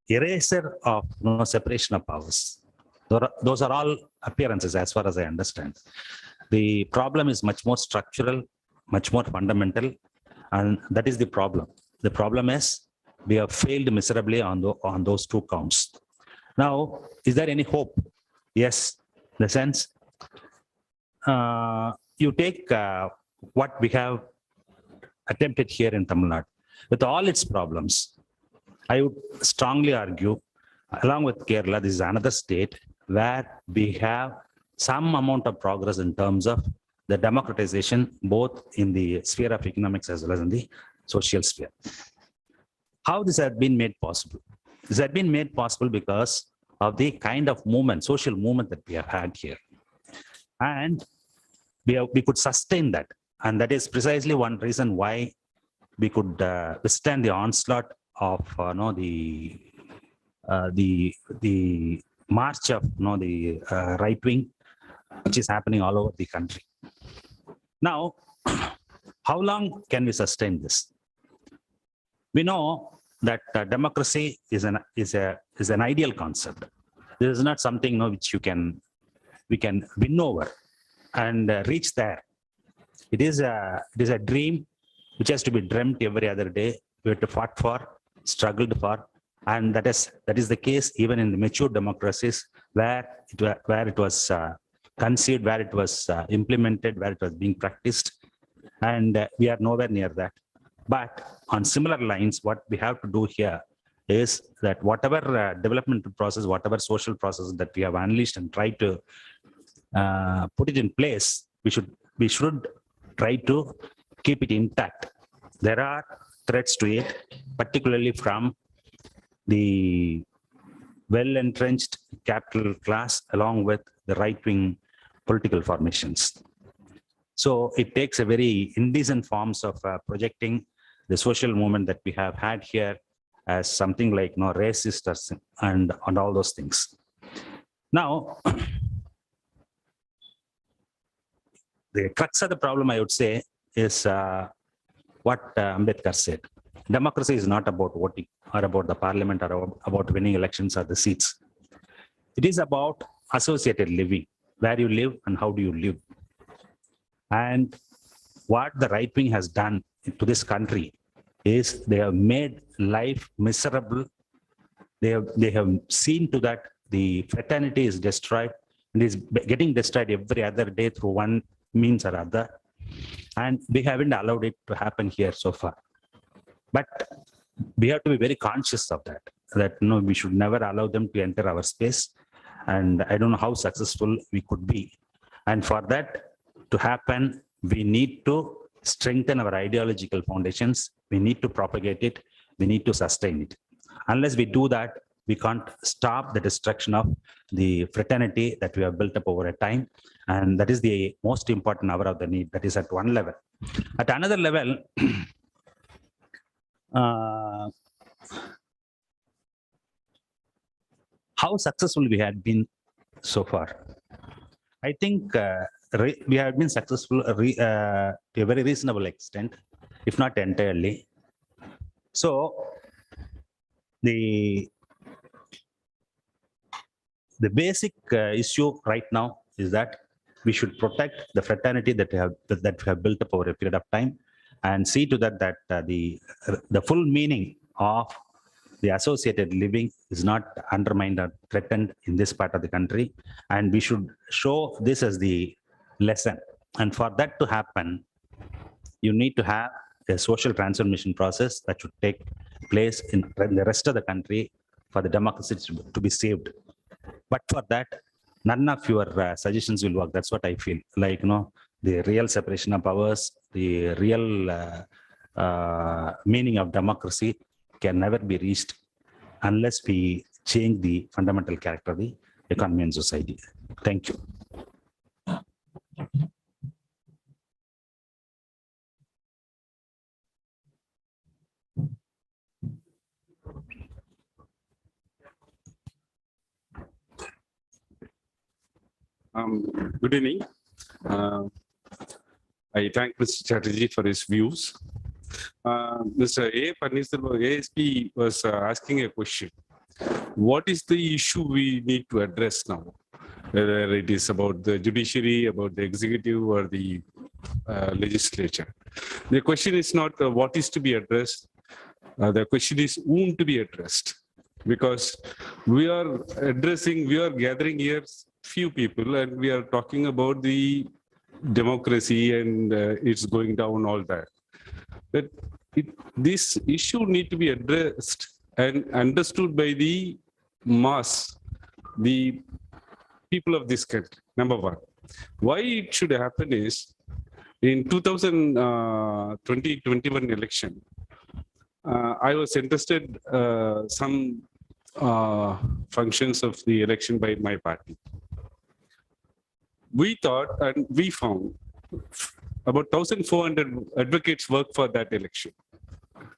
erasure of separation of powers. Those are all appearances as far as I understand. The problem is much more structural, much more fundamental, and that is the problem. The problem is we have failed miserably on those two counts. Now, is there any hope? Yes, in the sense, you take what we have attempted here in Tamil Nadu, with all its problems. I would strongly argue, along with Kerala, this is another state where we have some amount of progress in terms of the democratization, both in the sphere of economics as well as in the social sphere. How this has been made possible? This has been made possible because of the kind of movement, social movement that we have had here. And we could sustain that. And that is precisely one reason why we could withstand the onslaught of the march of the right wing, which is happening all over the country. Now, how long can we sustain this? We know that democracy is an ideal concept. This is not something which we can win over and reach there. It is a dream which has to be dreamt every other day. We have to fight for, struggled for, and that is the case even in the mature democracies where it was conceived, where it was implemented, where it was being practiced, and we are nowhere near that. But on similar lines, what we have to do here is that whatever developmental process, whatever social process that we have unleashed and tried to put it in place, we should try to keep it intact. There are threats to it, particularly from the well-entrenched capital class along with the right-wing political formations. So it takes a very indecent forms of projecting the social movement that we have had here as something like racist and all those things. Now, the crux of the problem, I would say, is what Ambedkar said. Democracy is not about voting or about the parliament or about winning elections or the seats. It is about associated living, where you live and how do you live. And what the right wing has done to this country is they have made life miserable. They have seen to that the fraternity is destroyed and is getting destroyed every other day through one means or other. And we haven't allowed it to happen here so far. But we have to be very conscious of that we should never allow them to enter our space. And I don't know how successful we could be. And for that to happen, we need to strengthen our ideological foundations. We need to propagate it. We need to sustain it. Unless we do that, we can't stop the destruction of the fraternity that we have built up over a time. And that is the most important hour of the need. That is at one level. At another level, how successful we had been so far. I think we have been successful to a very reasonable extent, if not entirely. So the basic issue right now is that we should protect the fraternity that we have built up over a period of time, and see to that the full meaning of the associated living is not undermined or threatened in this part of the country. And we should show this as the lesson. And for that to happen, you need to have a social transformation process that should take place in the rest of the country for the democracy to be saved. But for that, none of your suggestions will work. That's what I feel. Like, the real separation of powers, the real meaning of democracy can never be reached unless we change the fundamental character of the economy and society. Thank you. Good evening. I thank Mr. Chatterjee for his views. Mr. A. Panneerselvan, ASP was asking a question. what is the issue we need to address now? Whether it is about the judiciary, about the executive, or the legislature. The question is not what is to be addressed. The question is whom to be addressed. Because we are gathering here few people, and we are talking about the democracy and it's going down, all that. But this issue need to be addressed and understood by the mass, the people of this country, number one. Why it should happen is, in 2021 election, I was interested some functions of the election by my party. We thought and we found about 1,400 advocates work for that election,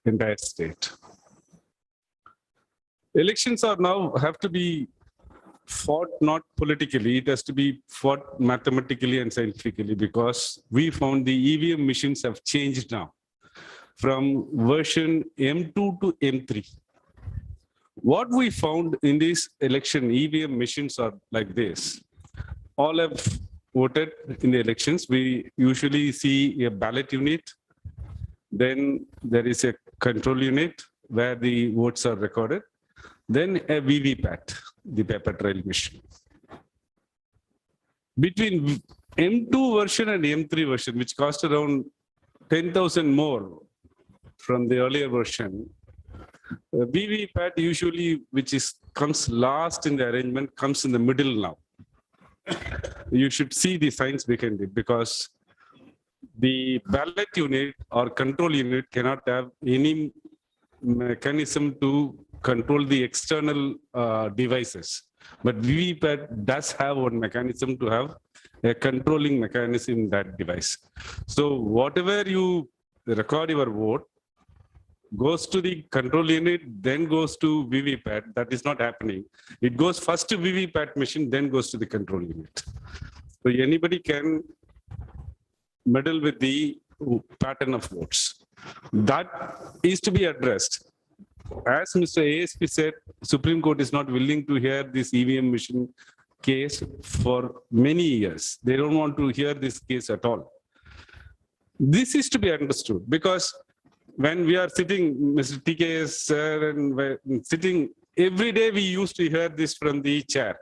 entire state. Elections are now have to be fought not politically, it has to be fought mathematically and scientifically, because we found the EVM machines have changed now from version M2 to M3. What we found in this election, EVM machines are like this. All have voted in the elections. We usually see a ballot unit. Then there is a control unit where the votes are recorded. Then a VVPAT, the paper trail machine. Between M2 version and M3 version, which cost around 10,000 more from the earlier version, VVPAT usually, which comes last in the arrangement, comes in the middle now. You should see the science behind it, because the ballot unit or control unit cannot have any mechanism to control the external devices. But VVPAT does have one mechanism to have a controlling mechanism in that device. So whatever you record your vote goes to the control unit, then goes to VVPAT. That is not happening. It goes first to VVPAT machine, then goes to the control unit. So anybody can meddle with the pattern of votes. That is to be addressed. As Mr. ASP said, Supreme Court is not willing to hear this EVM machine case for many years. They don't want to hear this case at all. This is to be understood, because when we are sitting, Mr. TKS sir, and sitting every day, we used to hear this from the chair,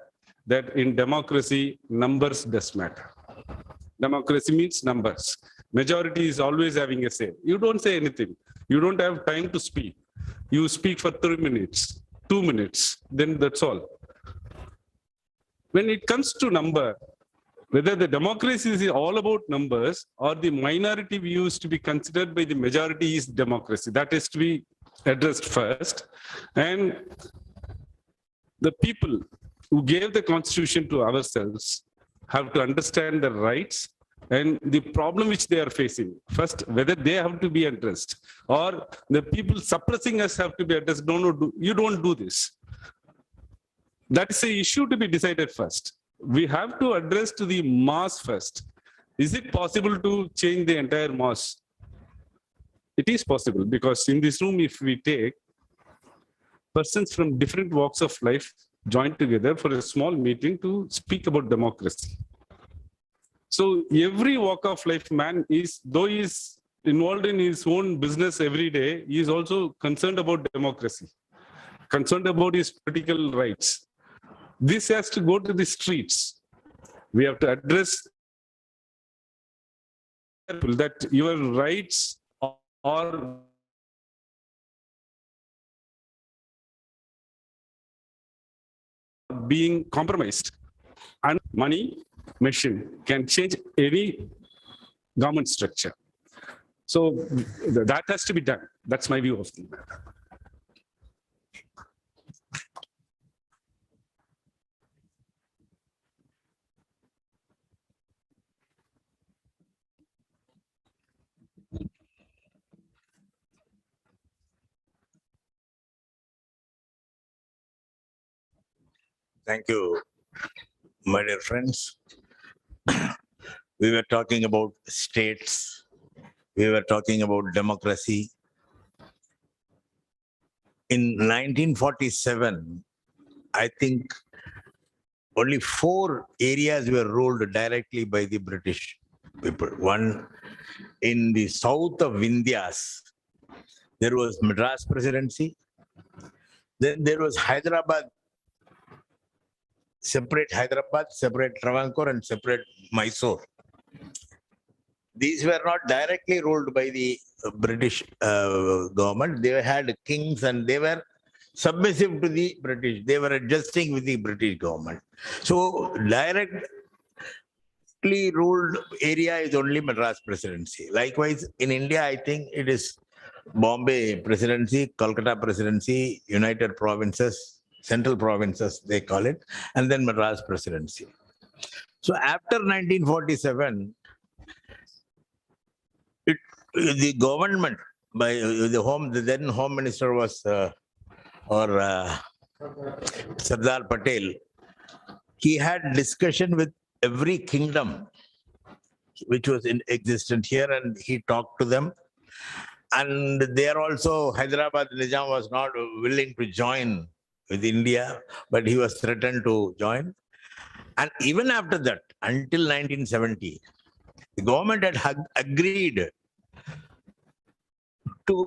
that in democracy, numbers does matter. Democracy means numbers. Majority is always having a say. You don't say anything. You don't have time to speak. You speak for 3 minutes, 2 minutes, then that's all. When it comes to number, whether the democracy is all about numbers or the minority views to be considered by the majority is democracy, that is to be addressed first. And the people who gave the constitution to ourselves have to understand the rights and the problem which they are facing. First, whether they have to be addressed or the people suppressing us have to be addressed. No, you don't do this. That is the issue to be decided first. We have to address to the mass first. Is it possible to change the entire mass? It is possible, because in this room, if we take persons from different walks of life joined together for a small meeting to speak about democracy. So every walk of life man is, though he is involved in his own business every day, he is also concerned about democracy, concerned about his political rights. This has to go to the streets. We have to address that your rights are being compromised, and money machine can change any government structure. So that has to be done. That's my view of the matter. Thank you, my dear friends. We were talking about states. We were talking about democracy. In 1947, I think only 4 areas were ruled directly by the British people. One, in the south of Vindhyas, there was Madras Presidency. Then there was Hyderabad, separate Travancore, and separate Mysore. These were not directly ruled by the British government. They had kings and they were submissive to the British. They were adjusting with the British government. So directly ruled area is only Madras Presidency. Likewise, in India, I think it is Bombay Presidency, Kolkata Presidency, United Provinces, Central Provinces, they call it, and then Madras Presidency. So after 1947, the government by the then Home Minister was Sardar Patel. He had discussion with every kingdom which was in existence here, and he talked to them. And there also, Hyderabad Nizam was not willing to join with India, but he was threatened to join. And even after that, until 1970, the government had agreed to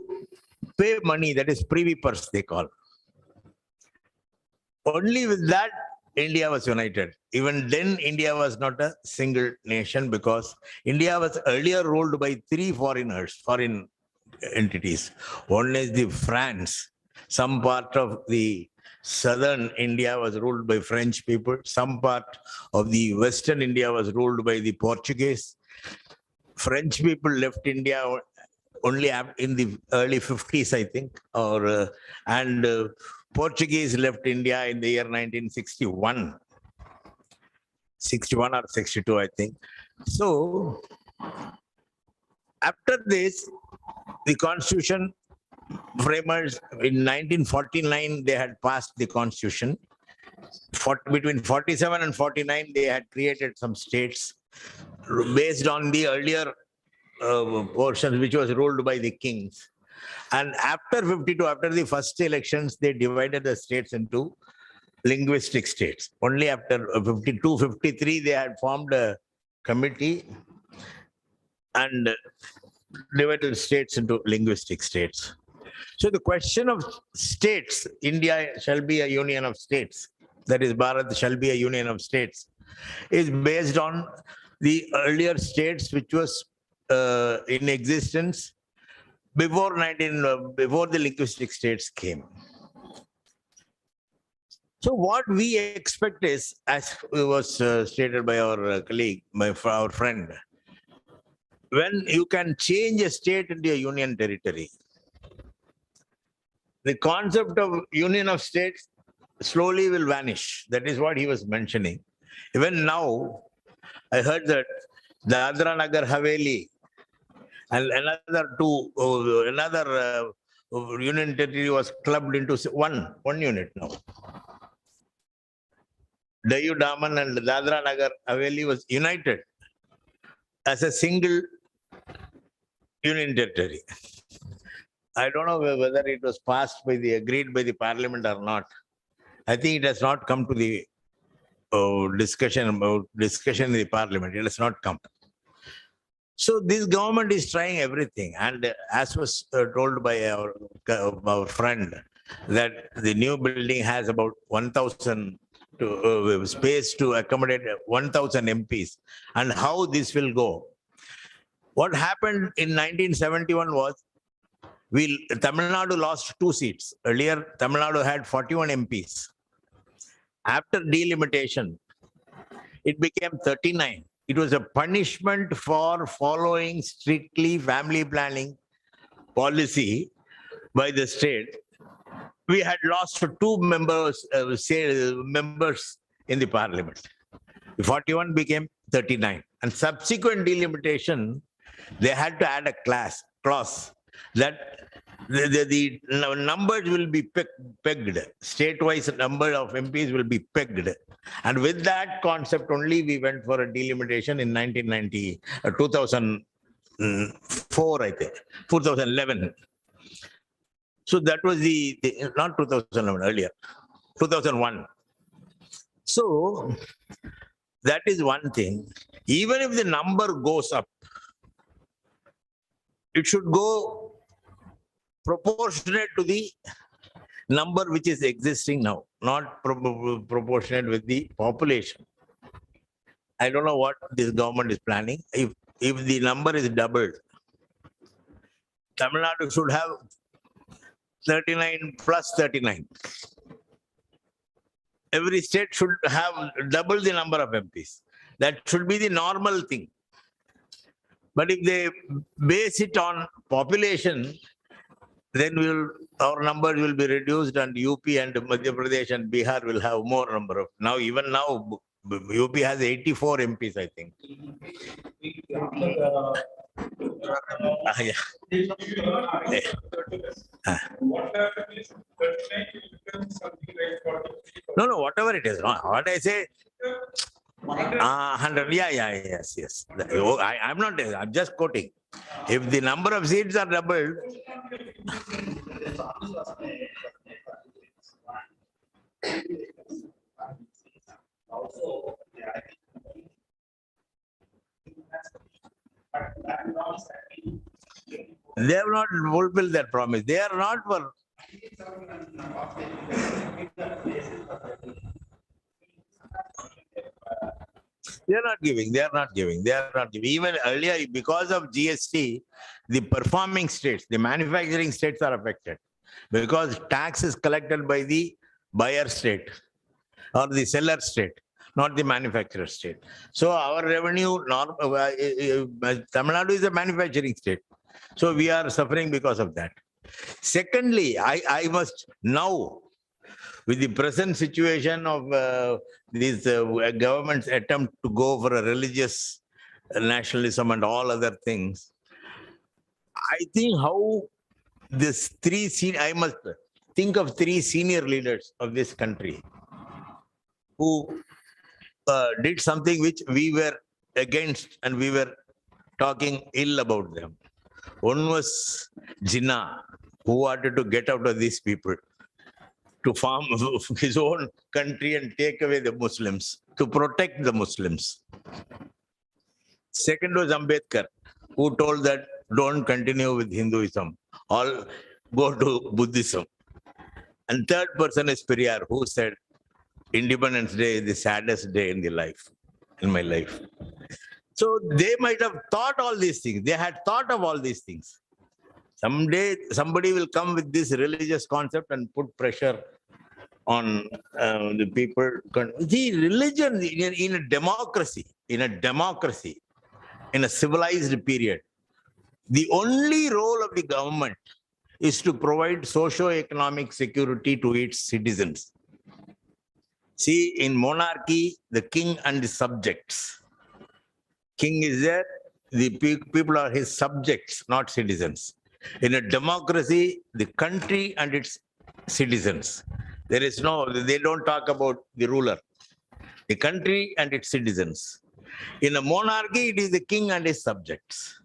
pay money, that is privy purse they call. Only with that, India was united. Even then, India was not a single nation because India was earlier ruled by 3 foreign entities. One is the France. Some part of the southern India was ruled by French people. Some part of the western India was ruled by the Portuguese. French people left India only in the early 50s, I think, and Portuguese left India in the year 1961. 61 or 62, I think. So after this, the constitution framers in 1949, they had passed the constitution. Between 47 and 49, they had created some states based on the earlier portions which was ruled by the kings. And after 52, after the first elections, they divided the states into linguistic states. Only after 52, 53, they had formed a committee and divided states into linguistic states. So the question of states, India shall be a union of states, that is Bharat shall be a union of states, is based on the earlier states which was in existence before the linguistic states came. So what we expect is, as was stated by our colleague, our friend, when you can change a state into a union territory, the concept of union of states slowly will vanish. That is what he was mentioning. Even now, I heard that the Dadra Nagar Haveli and another union territory was clubbed into one unit now. Dayu Daman and Dadra Nagar Haveli was united as a single union territory. I don't know whether it was agreed by the parliament or not. I think it has not come to the discussion in the parliament. It has not come. So this government is trying everything. And as was told by our friend, that the new building has about 1,000 space to accommodate 1,000 MPs. And how this will go. What happened in 1971 was, Tamil Nadu lost 2 seats. Earlier, Tamil Nadu had 41 MPs. After delimitation, it became 39. It was a punishment for following strictly family planning policy by the state. We had lost 2 members in the parliament. 41 became 39. And subsequent delimitation, they had to add a clause that the numbers will be pegged. State-wise number of MPs will be pegged. And with that concept only, we went for a delimitation in 2004, I think, 2011. So that was not 2011, earlier, 2001. So that is one thing. Even if the number goes up, it should go proportionate to the number which is existing now, not proportionate with the population. I don't know what this government is planning. If the number is doubled, Tamil Nadu should have 39 plus 39. Every state should have double the number of MPs. That should be the normal thing. But if they base it on population, then our numbers will be reduced, and UP and Madhya Pradesh and Bihar will have more number of. Even now, UP has 84 MPs, I think. No, whatever it is. What I say, 100. Yes. I'm not. I'm just quoting. If the number of seats are doubled, they have not fulfilled that promise. They are not for. They are not giving. Even earlier, because of GST, the performing states, the manufacturing states are affected because tax is collected by the buyer state or the seller state, not the manufacturer state. So our revenue, Tamil Nadu is a manufacturing state. So we are suffering because of that. Secondly, I must now, with the present situation of this government's attempt to go for a religious nationalism and all other things, I think how I must think of three senior leaders of this country who did something which we were against and we were talking ill about them. One was Jinnah, who wanted to get out of these people, to form his own country and take away the Muslims, to protect the Muslims. Second was Ambedkar, who told that don't continue with Hinduism, all go to Buddhism. And third person is Periyar, who said Independence Day is the saddest day in my life. So they might have thought all these things. They had thought of all these things. Someday somebody will come with this religious concept and put pressure on the people. The religion in a democracy, in a civilized period, the only role of the government is to provide socio-economic security to its citizens. See, in monarchy, the king and the subjects. King is there, the people are his subjects, not citizens. In a democracy, the country and its citizens. They don't talk about the ruler. The country and its citizens. In a monarchy, it is the king and his subjects.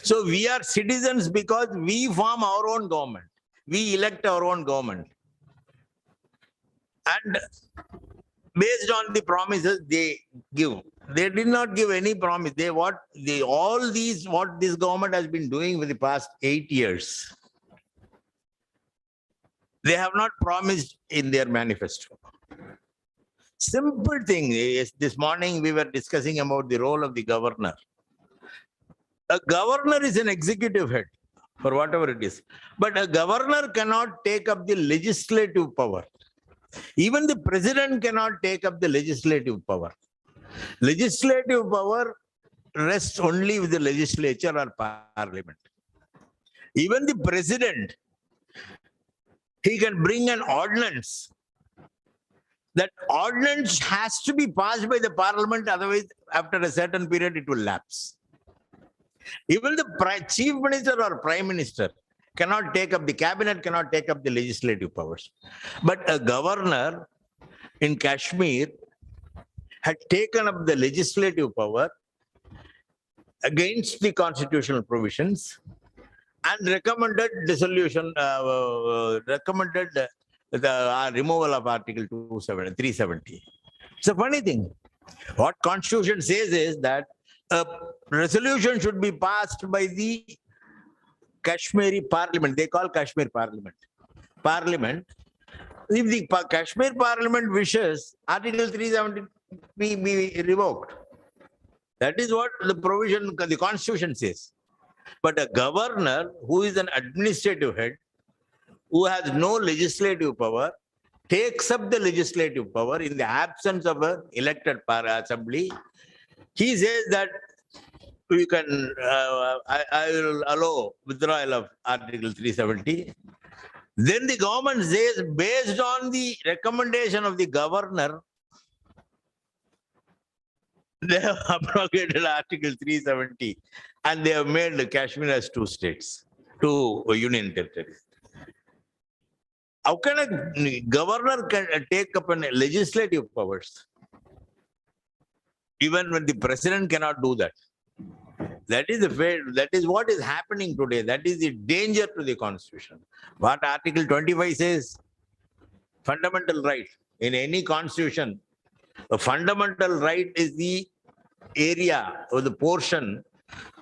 So we are citizens because we form our own government. We elect our own government. And based on the promises they give. They did not give any promise. What this government has been doing for the past 8 years, they have not promised in their manifesto. Simple thing is, this morning we were discussing about the role of the governor. A governor is an executive head for whatever it is. But a governor cannot take up the legislative power. Even the president cannot take up the legislative power. Legislative power rests only with the legislature or parliament. Even the president, he can bring an ordinance. That ordinance has to be passed by the parliament, otherwise, after a certain period, it will lapse. Even the chief minister or prime minister cannot take up, the cabinet cannot take up the legislative powers. But a governor in Kashmir had taken up the legislative power against the constitutional provisions and recommended recommended the removal of Article 370. It's a funny thing. What Constitution says is that a resolution should be passed by the Kashmiri Parliament. They call Kashmir Parliament. Parliament. If the Kashmir Parliament wishes, Article 370 be revoked. That is what the provision, the Constitution says. But a governor who is an administrative head, who has no legislative power, takes up the legislative power in the absence of an elected assembly. He says that we can, I will allow withdrawal of Article 370. Then the government says, based on the recommendation of the governor, they have abrogated Article 370 and they have made Kashmir as two states, two union territories. How can a governor take up legislative powers, even when the president cannot do that? That is what is happening today. That is the danger to the Constitution. What Article 25 says, fundamental right. In any constitution, a fundamental right is the area or the portion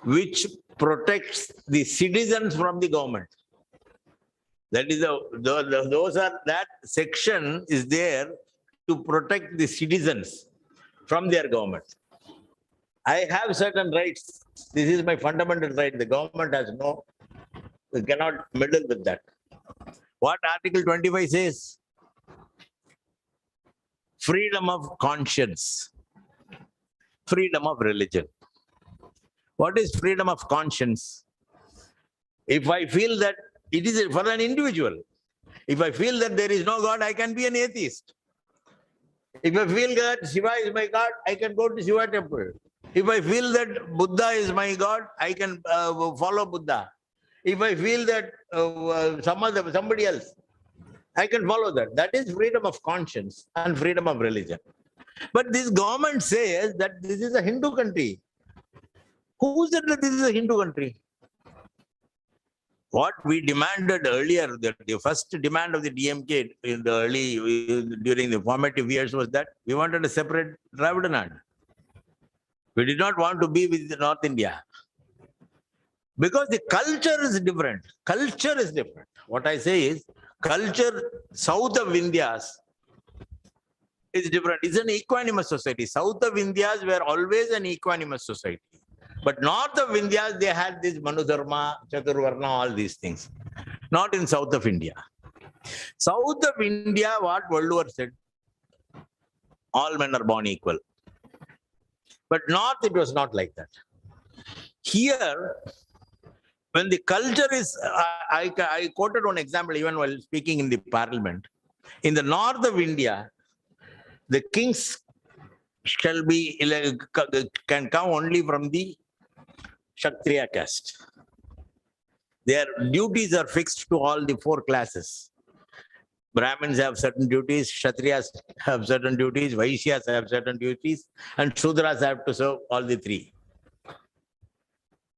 which protects the citizens from the government. That is that section is there to protect the citizens from their government. I have certain rights. This is my fundamental right. The government has cannot meddle with that. What Article 25 says? Freedom of conscience, freedom of religion. What is freedom of conscience? If I feel that it is for an individual, if I feel that there is no God, I can be an atheist. If I feel that Shiva is my God, I can go to Shiva temple. If I feel that Buddha is my God, I can follow Buddha. If I feel that somebody else, I can follow that. That is freedom of conscience and freedom of religion. But this government says that this is a Hindu country. Who said that this is a Hindu country? What we demanded earlier, the first demand of the DMK in the during the formative years was that we wanted a separate Dravidanad. We did not want to be with North India. Because the culture is different. Culture is different. What I say is, culture south of Vindhyas is different. It's an equanimous society. South of Vindhyas were always an equanimous society. But north of Vindhyas, they had this Manudharma, Chaturvarna, all these things. Not in south of India. South of India, what Valluvar said, all men are born equal. But north, it was not like that. Here, when the culture is, I quoted one example even while speaking in the parliament. In the north of India, the kings can come only from the Kshatriya caste. Their duties are fixed to all the four classes. Brahmins have certain duties, Kshatriyas have certain duties, Vaishyas have certain duties, and Shudras have to serve all the three.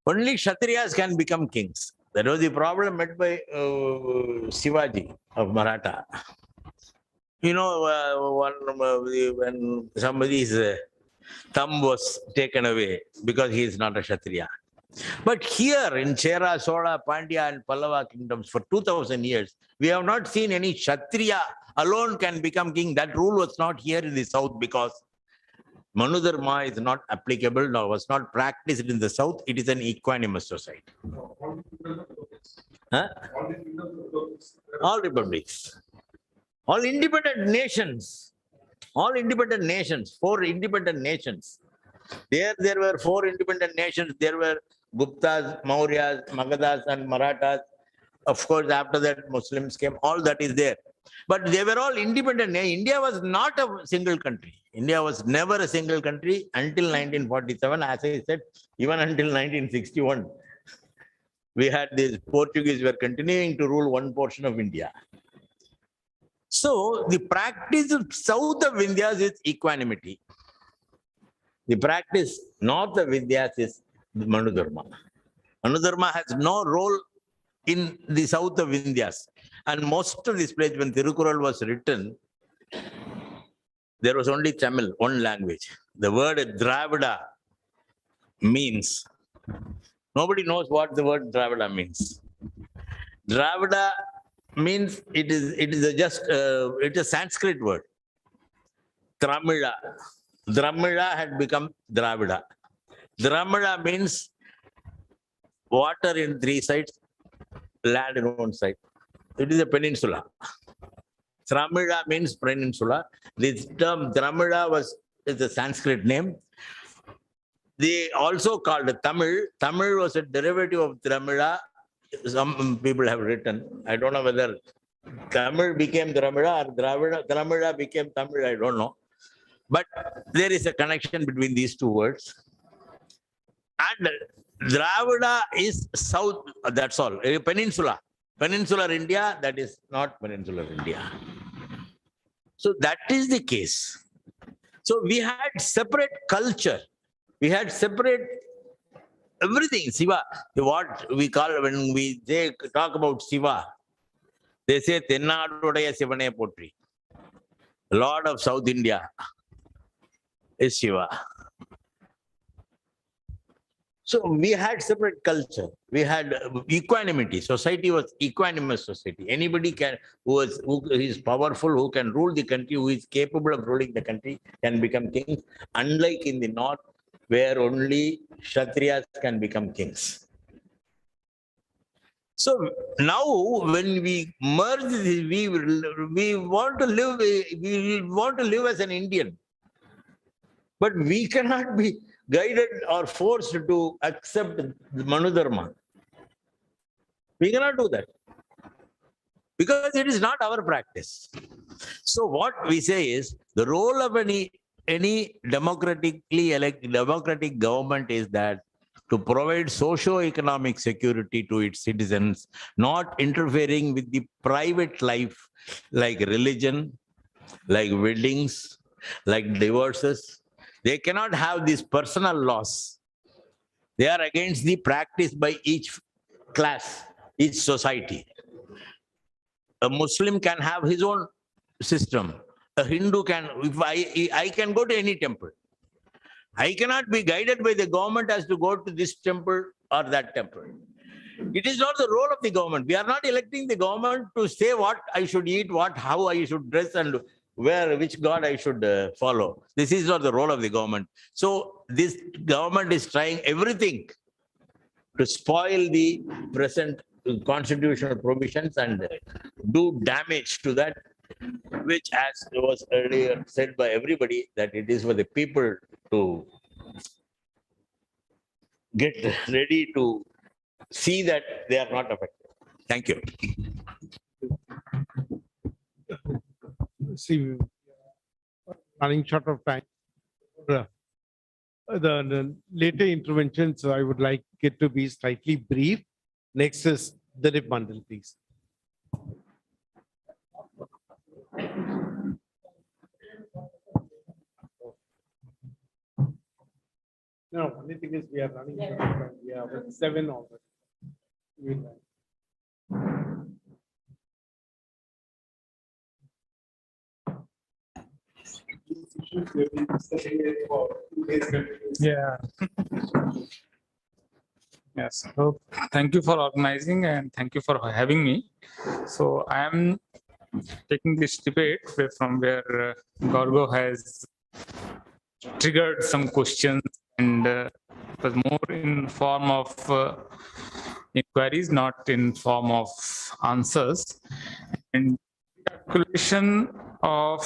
Only Kshatriyas can become kings. That was the problem met by Shivaji of Maratha. You know, when somebody's thumb was taken away because he is not a Kshatriya. But here in Chera, Sola, Pandya and Pallava kingdoms for 2000 years, we have not seen any Kshatriya alone can become king. That rule was not here in the south because Manudharma is not applicable, nor was not practiced in the south. It is an equanimous society. Huh? All republics. All independent nations. All independent nations. 4 independent nations. There were 4 independent nations. There were Guptas, Mauryas, Magadhas and Marathas. Of course, after that, Muslims came. All that is there. But they were all independent. India was not a single country. India was never a single country until 1947. As I said, even until 1961. We had these Portuguese were continuing to rule one portion of India. So the practice of south of Vindhyas is equanimity. The practice north of Vindhyas is Manudharma. Manudharma has no role in the south of Vindhyas. And most of this place, when Tirukural was written, there was only Tamil, one language. The word Dravida means, nobody knows what the word Dravida means. Dravida means it's a Sanskrit word. Tramila. Dramila had become Dravida. Dramila means water in three sides, land in one side. It is a peninsula. Tramila means peninsula. This term Dramila is a Sanskrit name. They also called it Tamil. Tamil was a derivative of Dramila. Some people have written. I don't know whether Tamil became Dramila or Dramila became Tamil. I don't know. But there is a connection between these two words. And Dravida is south, that's all. A peninsula. Peninsular India, that is not peninsular India. So that is the case. So we had separate culture. We had separate everything. Shiva, what we call when they talk about Shiva, they say Tennadudaya Sivane Potri. Lord of South India is Shiva. So we had separate culture. We had equanimity. Society was equanimous society. Anybody who is powerful, who can rule the country, who is capable of ruling the country, can become king. Unlike in the north, where only Kshatriyas can become kings. So now, when we merge, we want to live as an Indian, but we cannot be guided or forced to accept Manu Dharma. We cannot do that because it is not our practice. So what we say is the role of any democratically elected democratic government is that to provide socio-economic security to its citizens, not interfering with the private life like religion, like weddings, like divorces. They cannot have these personal laws. They are against the practice by each class, each society. A Muslim can have his own system. A Hindu can, if I can go to any temple. I cannot be guided by the government as to go to this temple or that temple. It is not the role of the government. We are not electing the government to say what I should eat, how I should dress, and which God I should follow. This is not the role of the government. So this government is trying everything to spoil the present constitutional provisions and do damage to that, which, as was earlier said by everybody, that it is for the people to get ready to see that they are not affected. Thank you. See, running short of time. The later interventions, I would like it to be slightly brief. Next is Dilip Mandal, please. No, only thing is we are running short of time. We are at 7 already. Yeah. Yes. So thank you for organizing and thank you for having me. So I am taking this debate from where Garga has triggered some questions, and it was more in form of inquiries, not in form of answers. And calculation of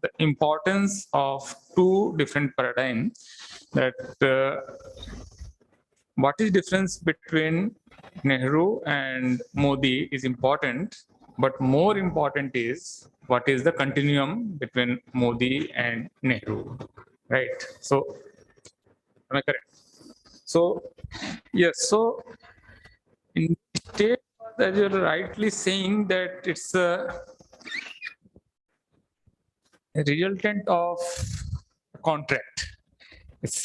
the importance of two different paradigms, that what is difference between Nehru and Modi is important, but more important is what is the continuum between Modi and Nehru, right? So, am I correct? So, yes, so in state that you're rightly saying that it's a resultant of contract. It's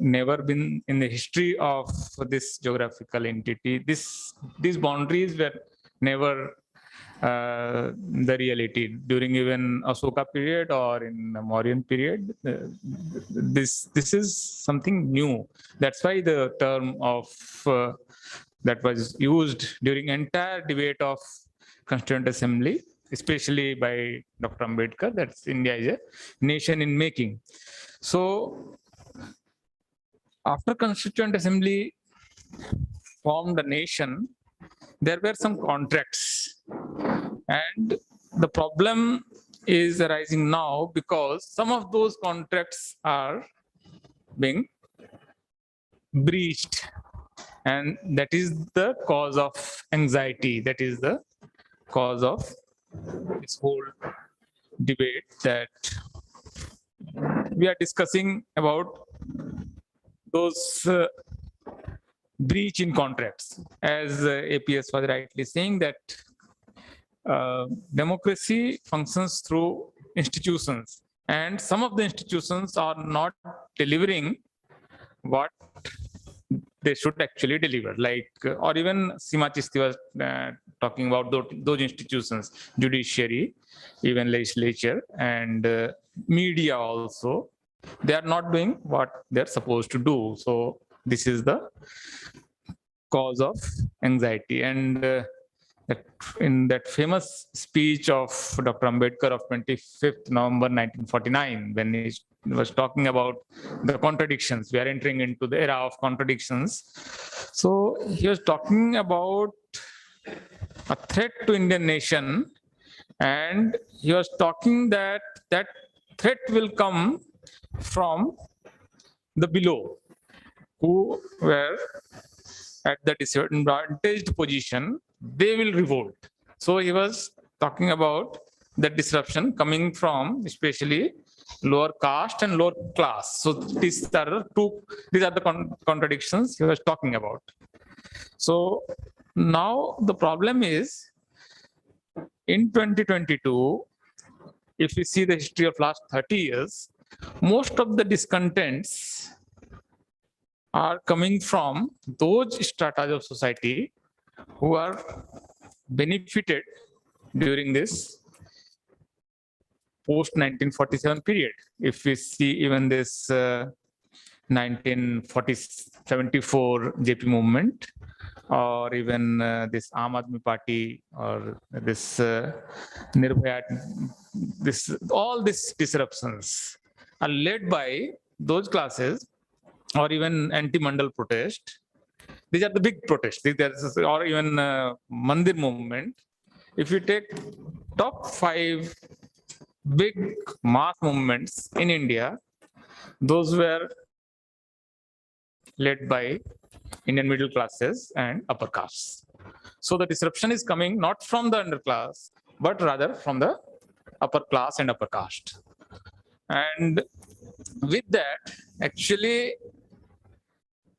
never been in the history of this geographical entity. These boundaries were never the reality during even Ashoka period or in the Mauryan period. This is something new. That's why the term of that was used during entire debate of Constituent Assembly, especially by Dr. Ambedkar, that's India is a nation in making. So after Constituent Assembly formed a nation, there were some contracts. And the problem is arising now because some of those contracts are being breached. And that is the cause of anxiety. That is the cause of this whole debate that we are discussing about those breach in contracts. As APS was rightly saying that democracy functions through institutions, and some of the institutions are not delivering what they should actually deliver, like, or even Seema Chishti was talking about those institutions, judiciary, even legislature, and media also, they are not doing what they're supposed to do. So this is the cause of anxiety. And in that famous speech of Dr. Ambedkar of 25th November 1949, when he was talking about the contradictions, we are entering into the era of contradictions. So he was talking about a threat to Indian nation, and he was talking that that threat will come from the below, who were at the disadvantaged position, they will revolt. So he was talking about the disruption coming from especially lower caste and lower class. So these are the contradictions he was talking about. So now the problem is, in 2022, if we see the history of last 30 years, most of the discontents are coming from those stratas of society who are benefited during this post-1947 period. If we see even this 1974 JP movement, or even this Aam Aadmi Party, or this Nirbhaya, all these disruptions are led by those classes, or even anti-Mandal protest. These are the big protests, or even Mandir movement. If you take top 5 big mass movements in India, those were led by Indian middle classes and upper castes. So the disruption is coming not from the underclass, but rather from the upper class and upper caste. And with that, actually,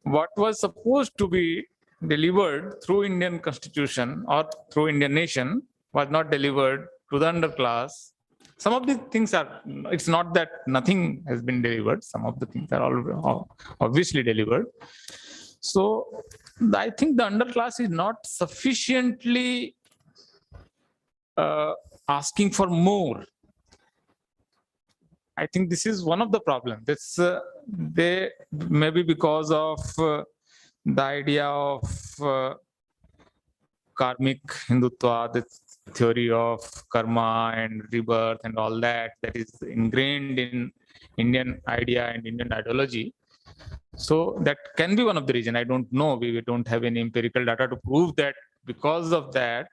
what was supposed to be delivered through Indian constitution or through Indian nation was not delivered to the underclass. Some of the things are, it's not that nothing has been delivered. Some of the things are all obviously delivered. So I think the underclass is not sufficiently asking for more. I think this is one of the problems. This they maybe because of the idea of karmic Hindutva, the theory of karma and rebirth and all that is ingrained in Indian idea and Indian ideology. So that can be one of the reasons. I don't know. We don't have any empirical data to prove that because of that,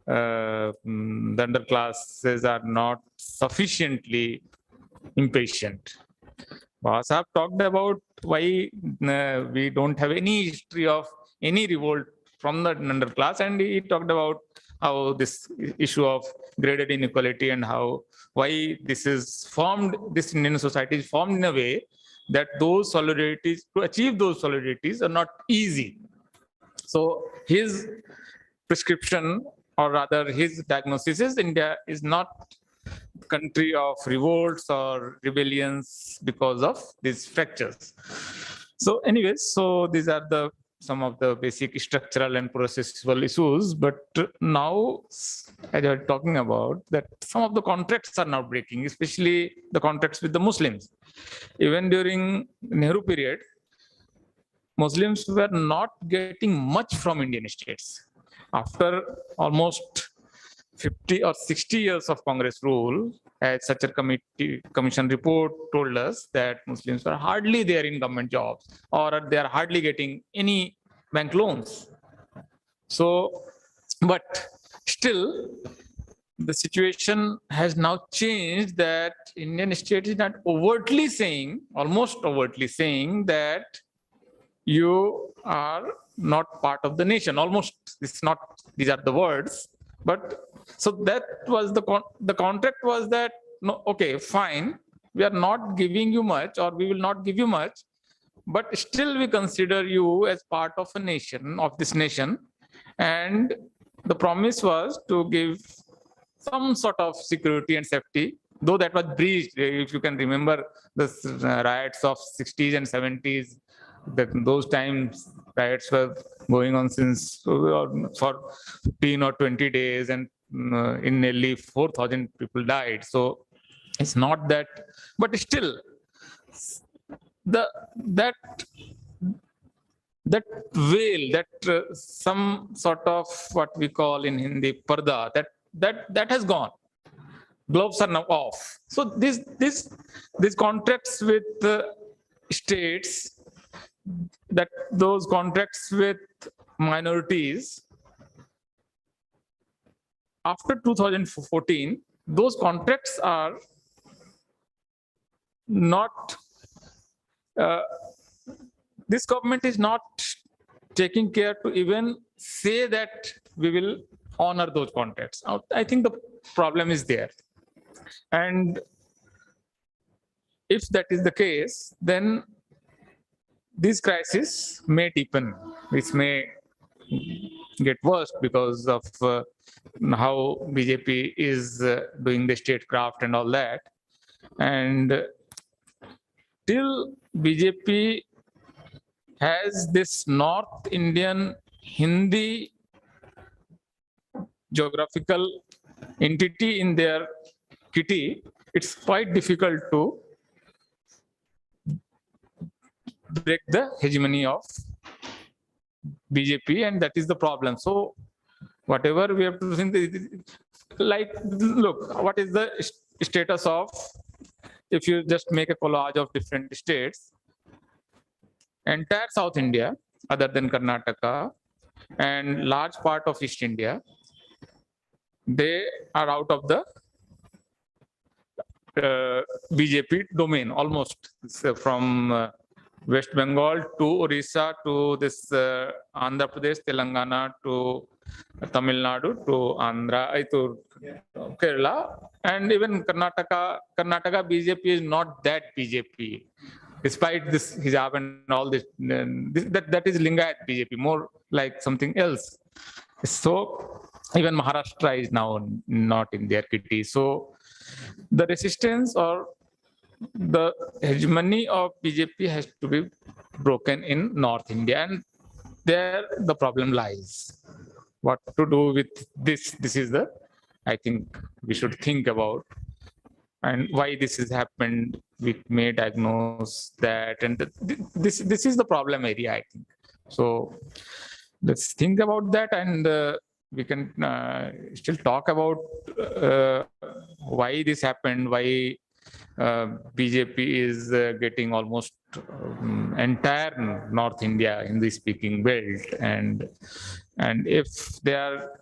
the underclasses are not sufficiently impatient. Puhazh talked about why we don't have any history of any revolt from the underclass, and he talked about how this issue of graded inequality and why this is formed, this Indian society is formed in a way that those solidarities, to achieve those solidarities, are not easy. So his prescription, or rather his diagnosis, is India is not country of revolts or rebellions because of these fractures. So anyways, so these are the some of the basic structural and processual issues. But now, as I was talking about, that some of the contracts are now breaking, especially the contracts with the Muslims. Even during Nehru period, Muslims were not getting much from Indian states. After almost 50 or 60 years of Congress rule, as such a commission report told us that Muslims were hardly there in government jobs, or they are hardly getting any bank loans. So, but still, the situation has now changed that Indian state is not overtly saying, almost overtly saying that you are not part of the nation. Almost, it's not, these are the words, but so that was the contract was that, no, okay, fine, we are not giving you much, or we will not give you much, but still we consider you as part of a nation, of this nation. And the promise was to give some sort of security and safety, though that was breached. If you can remember the riots of 60s and 70s, that those times riots were going on since for 15 or 20 days, and in nearly 4,000 people died. So it's not that, but still that veil, that some sort of what we call in Hindi parda, that has gone. Gloves are now off. So these contracts with states, that those contracts with minorities, after 2014, those contracts are not, this government is not taking care to even say that we will honor those contracts. I think the problem is there. And if that is the case, then this crisis may deepen. This may get worse because of how BJP is doing the statecraft and all that. And till BJP has this North Indian Hindi geographical entity in their kitty, it's quite difficult to break the hegemony of BJP, and that is the problem. So whatever we have to think, like, look, what is the status of, if you just make a collage of different states, entire South India, other than Karnataka, and large part of East India, they are out of the BJP domain almost. So from West Bengal to Orissa to this Andhra Pradesh, Telangana to Tamil Nadu to Andhra to Kerala, and even Karnataka BJP is not that BJP, despite this hijab and all this. That is Lingayat BJP, more like something else. So even Maharashtra is now not in their kitty. So the resistance or the hegemony of BJP has to be broken in North India, and there the problem lies. What to do with this? This is the, I think we should think about, and why this has happened. We may diagnose that, and this is the problem area, I think. So let's think about that, and we can still talk about why this happened, why BJP is getting almost entire North India Hindi-speaking belt, and if they are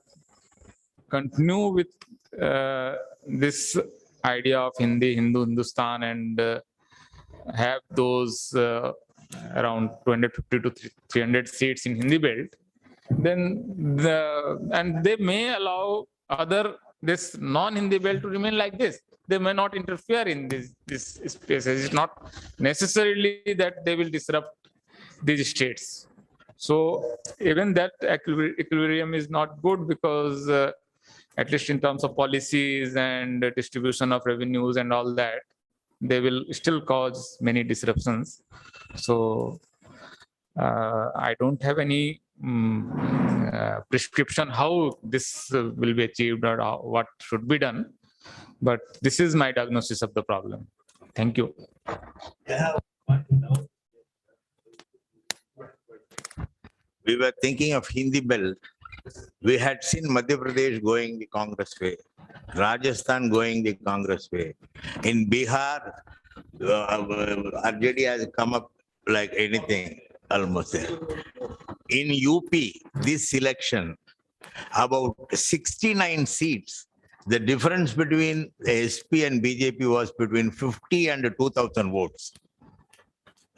continue with this idea of Hindustan, and have those around 250 to 300 seats in Hindi belt, then they may allow this non-Hindi belt to remain like this. They may not interfere in this spaces. It's not necessarily that they will disrupt these states. So even that equilibrium is not good, because at least in terms of policies and distribution of revenues and all that, they will still cause many disruptions. So I don't have any prescription how this will be achieved or what should be done. But this is my diagnosis of the problem. Thank you. We were thinking of Hindi belt. We had seen Madhya Pradesh going the Congress way, Rajasthan going the Congress way. In Bihar, RJD has come up like anything almost there. In UP, this election, about 69 seats, the difference between the SP and BJP was between 50 and 2,000 votes.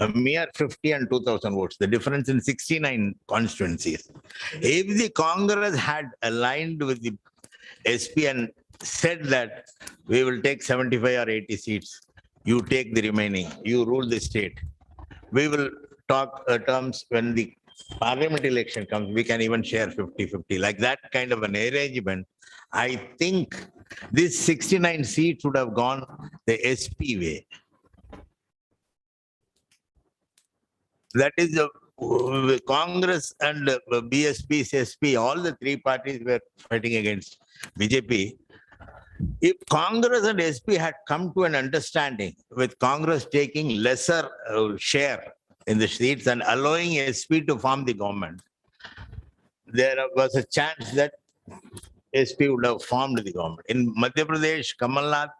A mere 50 and 2,000 votes, the difference in 69 constituencies. If the Congress had aligned with the SP and said that we will take 75 or 80 seats, you take the remaining, you rule the state. We will talk terms when the parliament election comes, we can even share 50-50, like that kind of an arrangement. I think this 69 seats would have gone the SP way. That is Congress and BSP, SP, all the three parties were fighting against BJP. If Congress and SP had come to an understanding with Congress taking lesser share in the seats and allowing SP to form the government, there was a chance that SP would have formed the government. In Madhya Pradesh, Kamal Nath,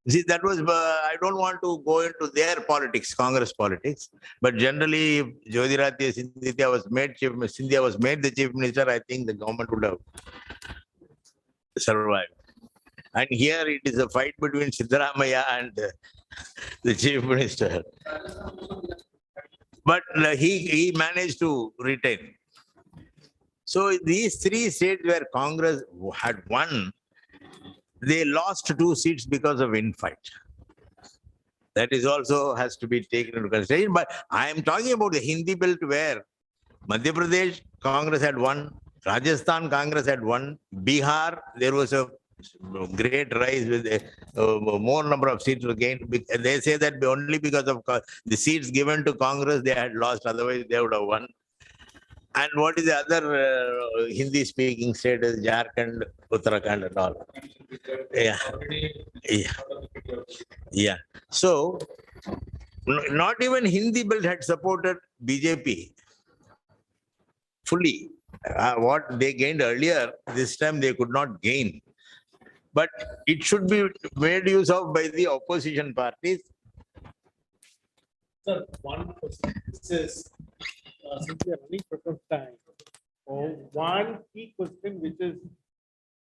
see, that was, I don't want to go into their politics, Congress politics, but generally, if Jyotiradittya Scindia was made the chief minister, I think the government would have survived. And here it is a fight between Siddaramaiah and the chief minister. But he managed to retain. So these three states where Congress had won, they lost 2 seats because of infight. That is also has to be taken into consideration. But I am talking about the Hindi belt where Madhya Pradesh, Congress had won, Rajasthan, Congress had won, Bihar, there was a great rise with a more number of seats were gained. They say that only because of the seats given to Congress, they had lost, otherwise they would have won. And what is the other Hindi-speaking state is Jharkhand, Uttarakhand and all. Yeah. Yeah. So, not even Hindi belt had supported BJP fully. What they gained earlier, this time they could not gain. But it should be made use of by the opposition parties. Sir, one question. This is, since we are running out of time, one key question which is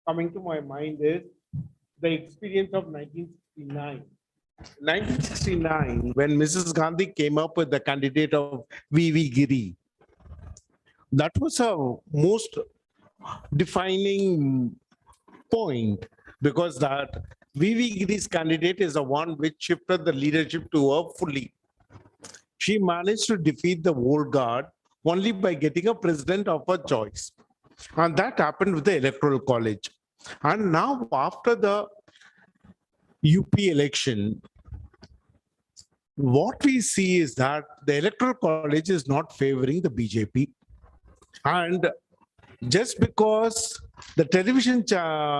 coming to my mind is the experience of 1969. 1969, when Mrs. Gandhi came up with the candidate of V.V. Giri, that was a most defining point, because that V.V. Giri's candidate is the one which shifted the leadership to her fully. She managed to defeat the old guard only by getting a president of her choice. And that happened with the Electoral College. And now after the UP election, what we see is that the Electoral College is not favoring the BJP. And just because the television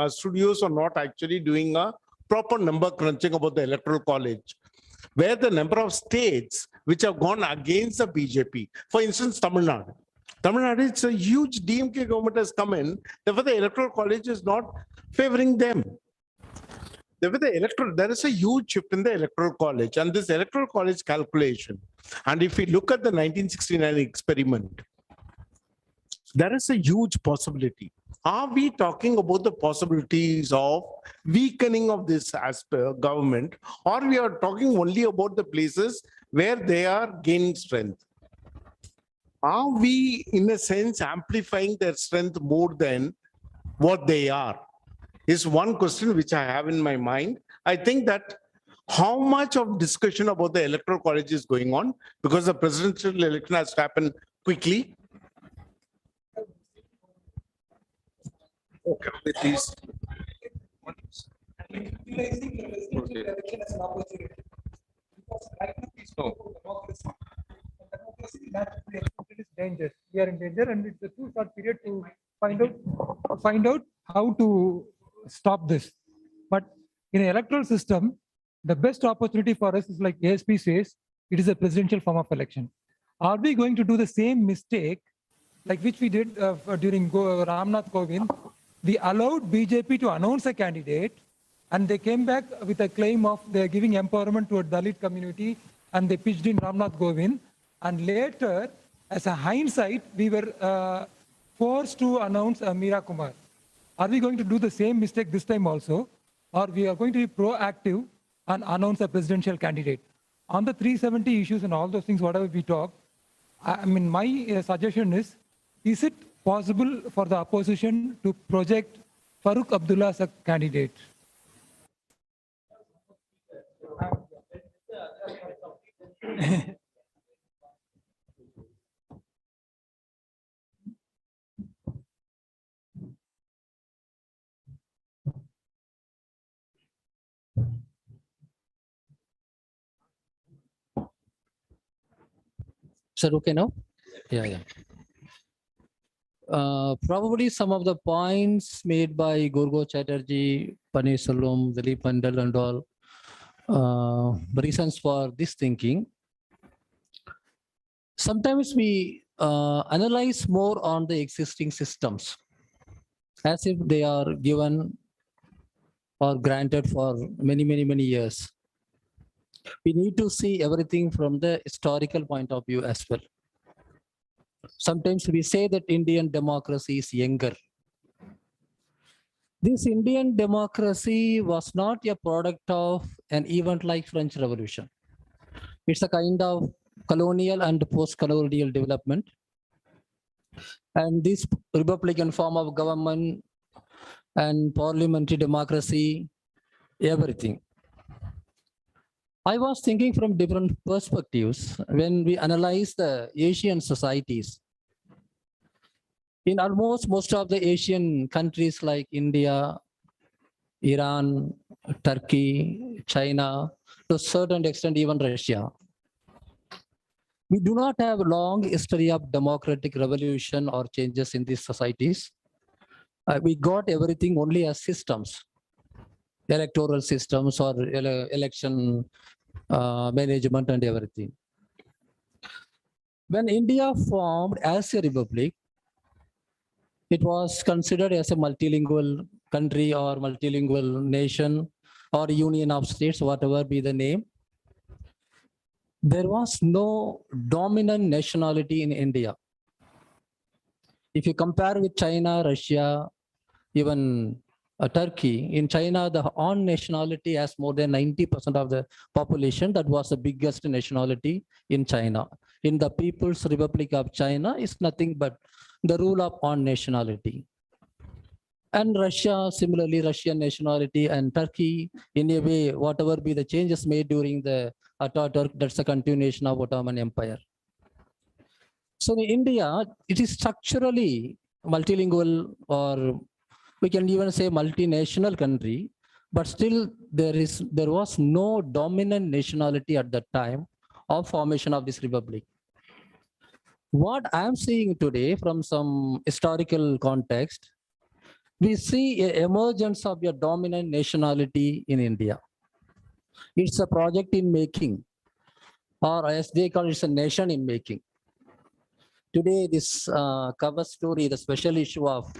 studios are not actually doing a proper number crunching about the Electoral College, where the number of states which have gone against the BJP, for instance, Tamil Nadu. Tamil Nadu, it's a huge DMK government has come in, therefore the Electoral College is not favoring them. Therefore, there is a huge shift in the Electoral College and this Electoral College calculation. And if we look at the 1969 experiment, there is a huge possibility. Are we talking about the possibilities of weakening of this aspect government, or we are talking only about the places where they are gaining strength? Are we, in a sense, amplifying their strength more than what they are? Is one question which I have in my mind. I think that how much of discussion about the Electoral College is going on, because the presidential election has to happen quickly. Okay, with these. It is dangerous. We are in danger, and it's a too short period to find out how to stop this. But in an electoral system, the best opportunity for us is, like ASP says, it is a presidential form of election. Are we going to do the same mistake like which we did during Ramnath Kovind? We allowed BJP to announce a candidate, and they came back with a claim of they're giving empowerment to a Dalit community, and they pitched in Ramnath Kovind. And later, as a hindsight, we were forced to announce Meera Kumar. Are we going to do the same mistake this time also? Or we are going to be proactive and announce a presidential candidate? On the 370 issues and all those things, whatever we talk, I mean, my suggestion is it possible for the opposition to project Farooq Abdullah as a candidate? Sir, okay now? Yeah. Probably some of the points made by Garga Chatterjee, Panneerselvan, Dilip Mandal and all, reasons for this thinking. Sometimes we analyze more on the existing systems as if they are given or granted for many years. We need to see everything from the historical point of view as well. Sometimes we say that Indian democracy is younger. This Indian democracy was not a product of an event like French Revolution. It's a kind of colonial and post-colonial development. And this Republican form of government and parliamentary democracy, everything. I was thinking from different perspectives when we analyze the Asian societies. In almost most of the Asian countries like India, Iran, Turkey, China, to a certain extent even Russia, we do not have a long history of democratic revolution or changes in these societies. We got everything only as systems, electoral systems or election management and everything. When India formed as a republic, it was considered as a multilingual country or multilingual nation or union of states, whatever be the name. There was no dominant nationality in India. If you compare with China, Russia, even Turkey, in China, the Han nationality has more than 90% of the population. That was the biggest nationality in China. In the People's Republic of China, is nothing but the rule of Han nationality. And Russia, similarly, Russian nationality, and Turkey, in a way, whatever be the changes made during the Ataturk, that's a continuation of Ottoman Empire. So in India, it is structurally multilingual, or we can even say multinational country, but still there was no dominant nationality at that time of formation of this republic. What I'm seeing today from some historical context, we see an emergence of a dominant nationality in India. It's a project in making, or as they call it, it's a nation in making. Today, this cover story, the special issue of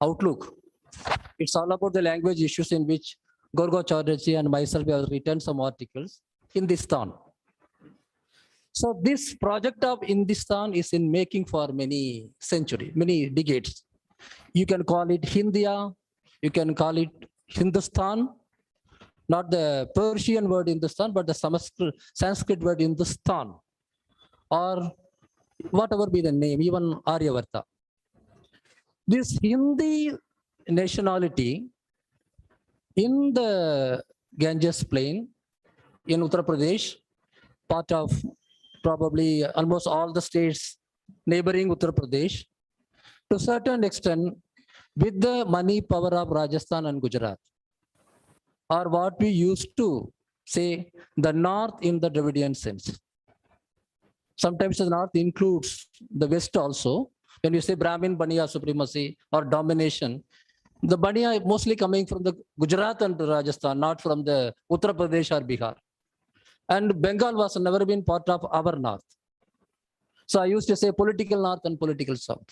Outlook, it's all about the language issues in which Garga Chatterjee and myself have written some articles. Hindustan. So this project of Hindustan is in making for many centuries, many decades. You can call it Hindia, you can call it Hindustan, not the Persian word Hindustan, but the Sanskrit word Hindustan, or whatever be the name, even Aryavarta. This Hindi nationality in the Ganges plain in Uttar Pradesh, part of probably almost all the states neighboring Uttar Pradesh, to a certain extent with the money power of Rajasthan and Gujarat, or what we used to say the north in the Dravidian sense. Sometimes the North includes the West also. When you say Brahmin Baniya supremacy or domination, the Baniya mostly coming from the Gujarat and Rajasthan, not from the Uttar Pradesh or Bihar. And Bengal was never been part of our North. So I used to say political North and political South.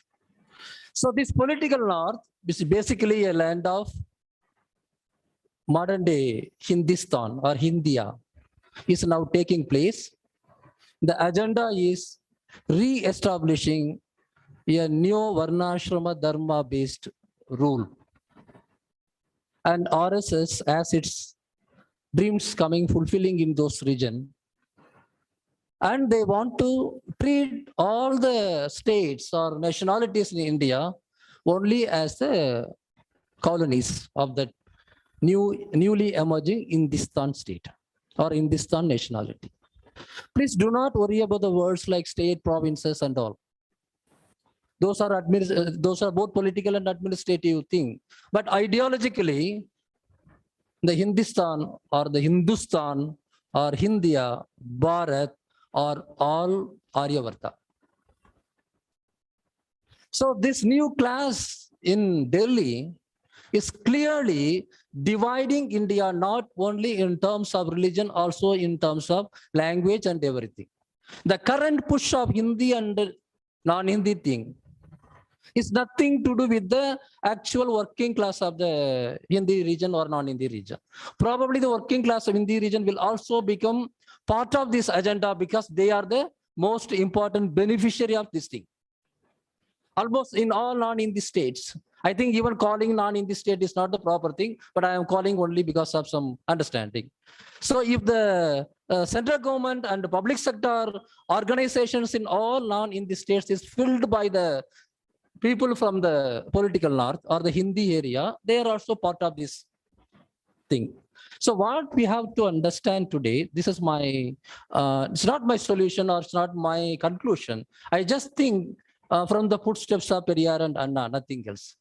So this political North is basically a land of modern day Hindustan or Hindia is now taking place. The agenda is re-establishing a new Varnashrama Dharma based rule. And RSS, as its dreams coming fulfilling in those regions, and they want to treat all the states or nationalities in India only as the colonies of the newly emerging Hindustan state or Hindustan nationality. Please do not worry about the words like state, provinces, and all. Those are both political and administrative thing. But ideologically, the Hindustan or Hindia, Bharat are all Aryavarta. So this new class in Delhi is clearly dividing India not only in terms of religion, also in terms of language and everything. The current push of Hindi and non-Hindi thing is nothing to do with the actual working class of the Hindi region or non-Hindi region. Probably the working class of Hindi region will also become part of this agenda because they are the most important beneficiary of this thing. Almost in all non-Hindi states. I think even calling non-Hindi state is not the proper thing, but I am calling only because of some understanding. So if the central government and the public sector organizations in all non-Hindi states is filled by the people from the political north or the Hindi area, they are also part of this thing. So what we have to understand today, this is my, it's not my solution or it's not my conclusion. I just think from the footsteps of Periyar and Anna, nothing else.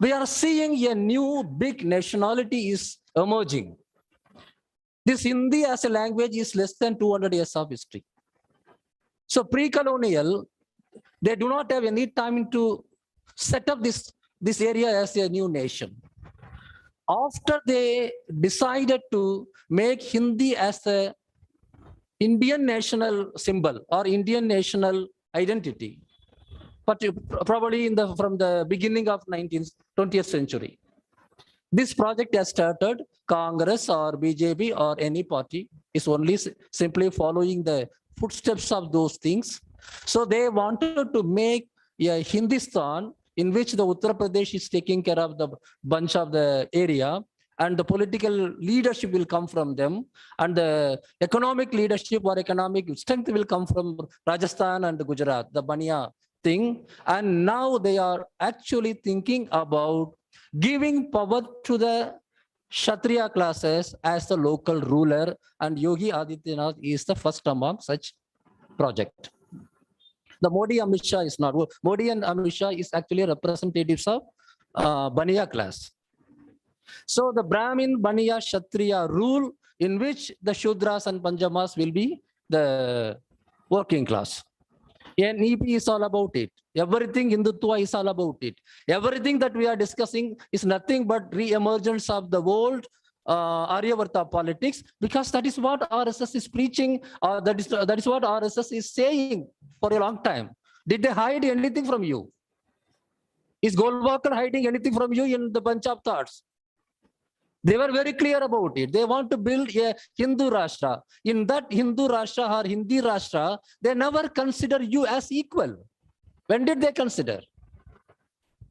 We are seeing a new big nationality is emerging. This Hindi as a language is less than 200 years of history. So pre-colonial, they do not have any time to set up this area as a new nation. After they decided to make Hindi as the Indian national symbol or Indian national identity, but probably from the beginning of 20th century. This project has started. Congress or BJP or any party is only simply following the footsteps of those things. So they wanted to make a Hindustan in which the Uttar Pradesh is taking care of the bunch of the area, and the political leadership will come from them, and the economic leadership or economic strength will come from Rajasthan and Gujarat, the Baniya thing. And now they are actually thinking about giving power to the Kshatriya classes as the local ruler, and Yogi Adityanath is the first among such project. The Modi Amit Shah is not. Modi and Amit Shah is actually representatives of Baniya class. So the Brahmin, Baniya, Kshatriya rule in which the Shudras and Panjamas will be the working class. NEP is all about it. Everything Hindutva is all about it. Everything that we are discussing is nothing but re-emergence of the old Aryavarta politics, because that is what RSS is preaching, or that is what RSS is saying for a long time. Did they hide anything from you? Is Golwalkar hiding anything from you in the bunch of thoughts? They were very clear about it. They want to build a Hindu Rashtra. In that Hindu Rashtra or Hindi Rashtra, they never consider you as equal. When did they consider?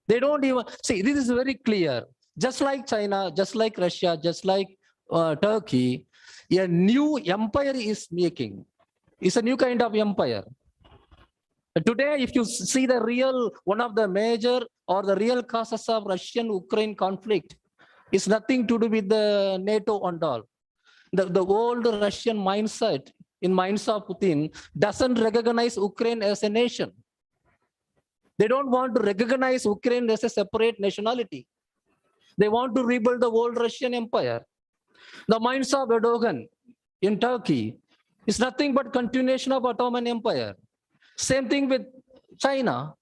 They don't even, see, this is very clear. Just like China, just like Russia, just like Turkey, a new empire is making. It's a new kind of empire. Today, if you see the real, one of the major or the real causes of Russian-Ukraine conflict, it's nothing to do with the NATO and all. The old Russian mindset, in minds of Putin, doesn't recognize Ukraine as a nation. They don't want to recognize Ukraine as a separate nationality. They want to rebuild the old Russian Empire. The minds of Erdogan in Turkey is nothing but continuation of Ottoman Empire. Same thing with China.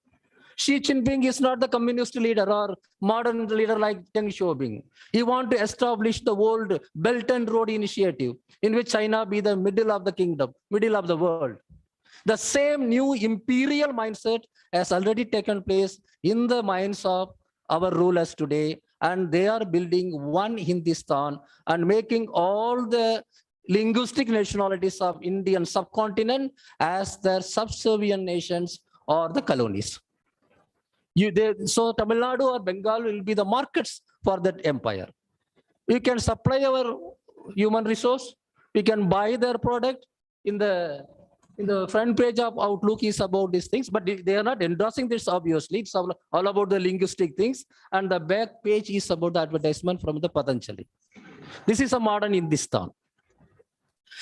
Xi Jinping is not the communist leader or modern leader like Deng Xiaoping. He wants to establish the old Belt and Road Initiative, in which China be the middle of the kingdom, middle of the world. The same new imperial mindset has already taken place in the minds of our rulers today, and they are building one Hindustan and making all the linguistic nationalities of Indian subcontinent as their subservient nations or the colonies. So Tamil Nadu or Bengal will be the markets for that empire. We can supply our human resource. We can buy their product. In the front page of Outlook is about these things, but they are not endorsing this, obviously. It's all about the linguistic things. And the back page is about the advertisement from the Patanjali. This is a modern Hindustan.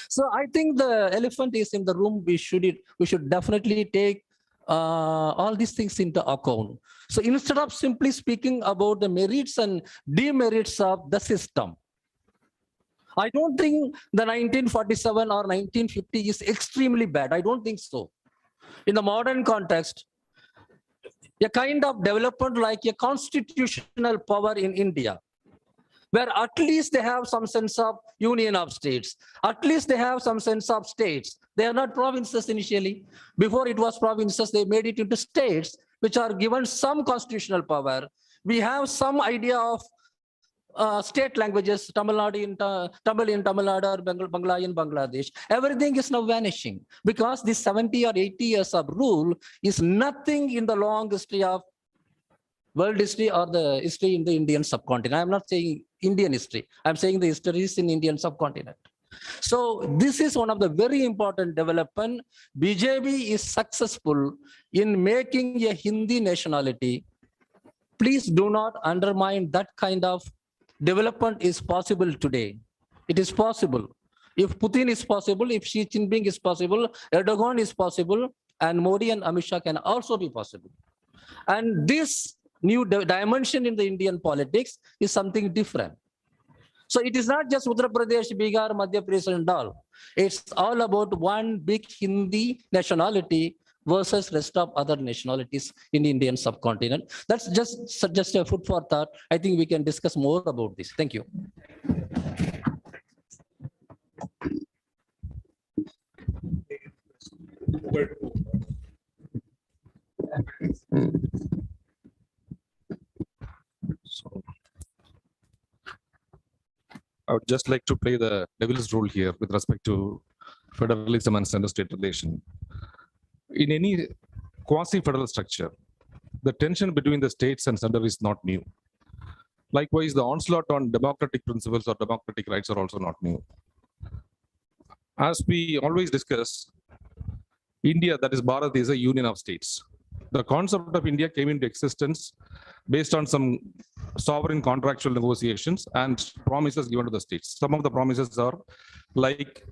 So I think the elephant is in the room. We should definitely take all these things into account. So instead of simply speaking about the merits and demerits of the system, I don't think the 1947 or 1950 is extremely bad. I don't think so. In the modern context, a kind of development like a constitutional power in India, where at least they have some sense of union of states. At least they have some sense of states. They are not provinces initially. Before it was provinces, they made it into states, which are given some constitutional power. We have some idea of state languages, Tamil in Tamil Nadu or Bangla in Bangladesh. Everything is now vanishing because this 70 or 80 years of rule is nothing in the long history of world history or the history in the Indian subcontinent. I'm not saying Indian history. I'm saying the histories in Indian subcontinent. So this is one of the very important development. BJP is successful in making a Hindi nationality. Please do not undermine that kind of development is possible today. It is possible. If Putin is possible, if Xi Jinping is possible, Erdogan is possible, and Modi and Amit Shah can also be possible. And this new dimension in the Indian politics is something different. So it is not just Uttar Pradesh, Bihar, Madhya Pradesh and all. It's all about one big Hindi nationality versus rest of other nationalities in the Indian subcontinent. That's just a food for thought. I think we can discuss more about this. Thank you. So, I would just like to play the devil's role here with respect to federalism and center-state relation. In any quasi-federal structure, the tension between the states and center is not new. Likewise, the onslaught on democratic principles or democratic rights are also not new. As we always discuss, India, that is Bharat, is a union of states. The concept of India came into existence based on some sovereign contractual negotiations and promises given to the states. Some of the promises are like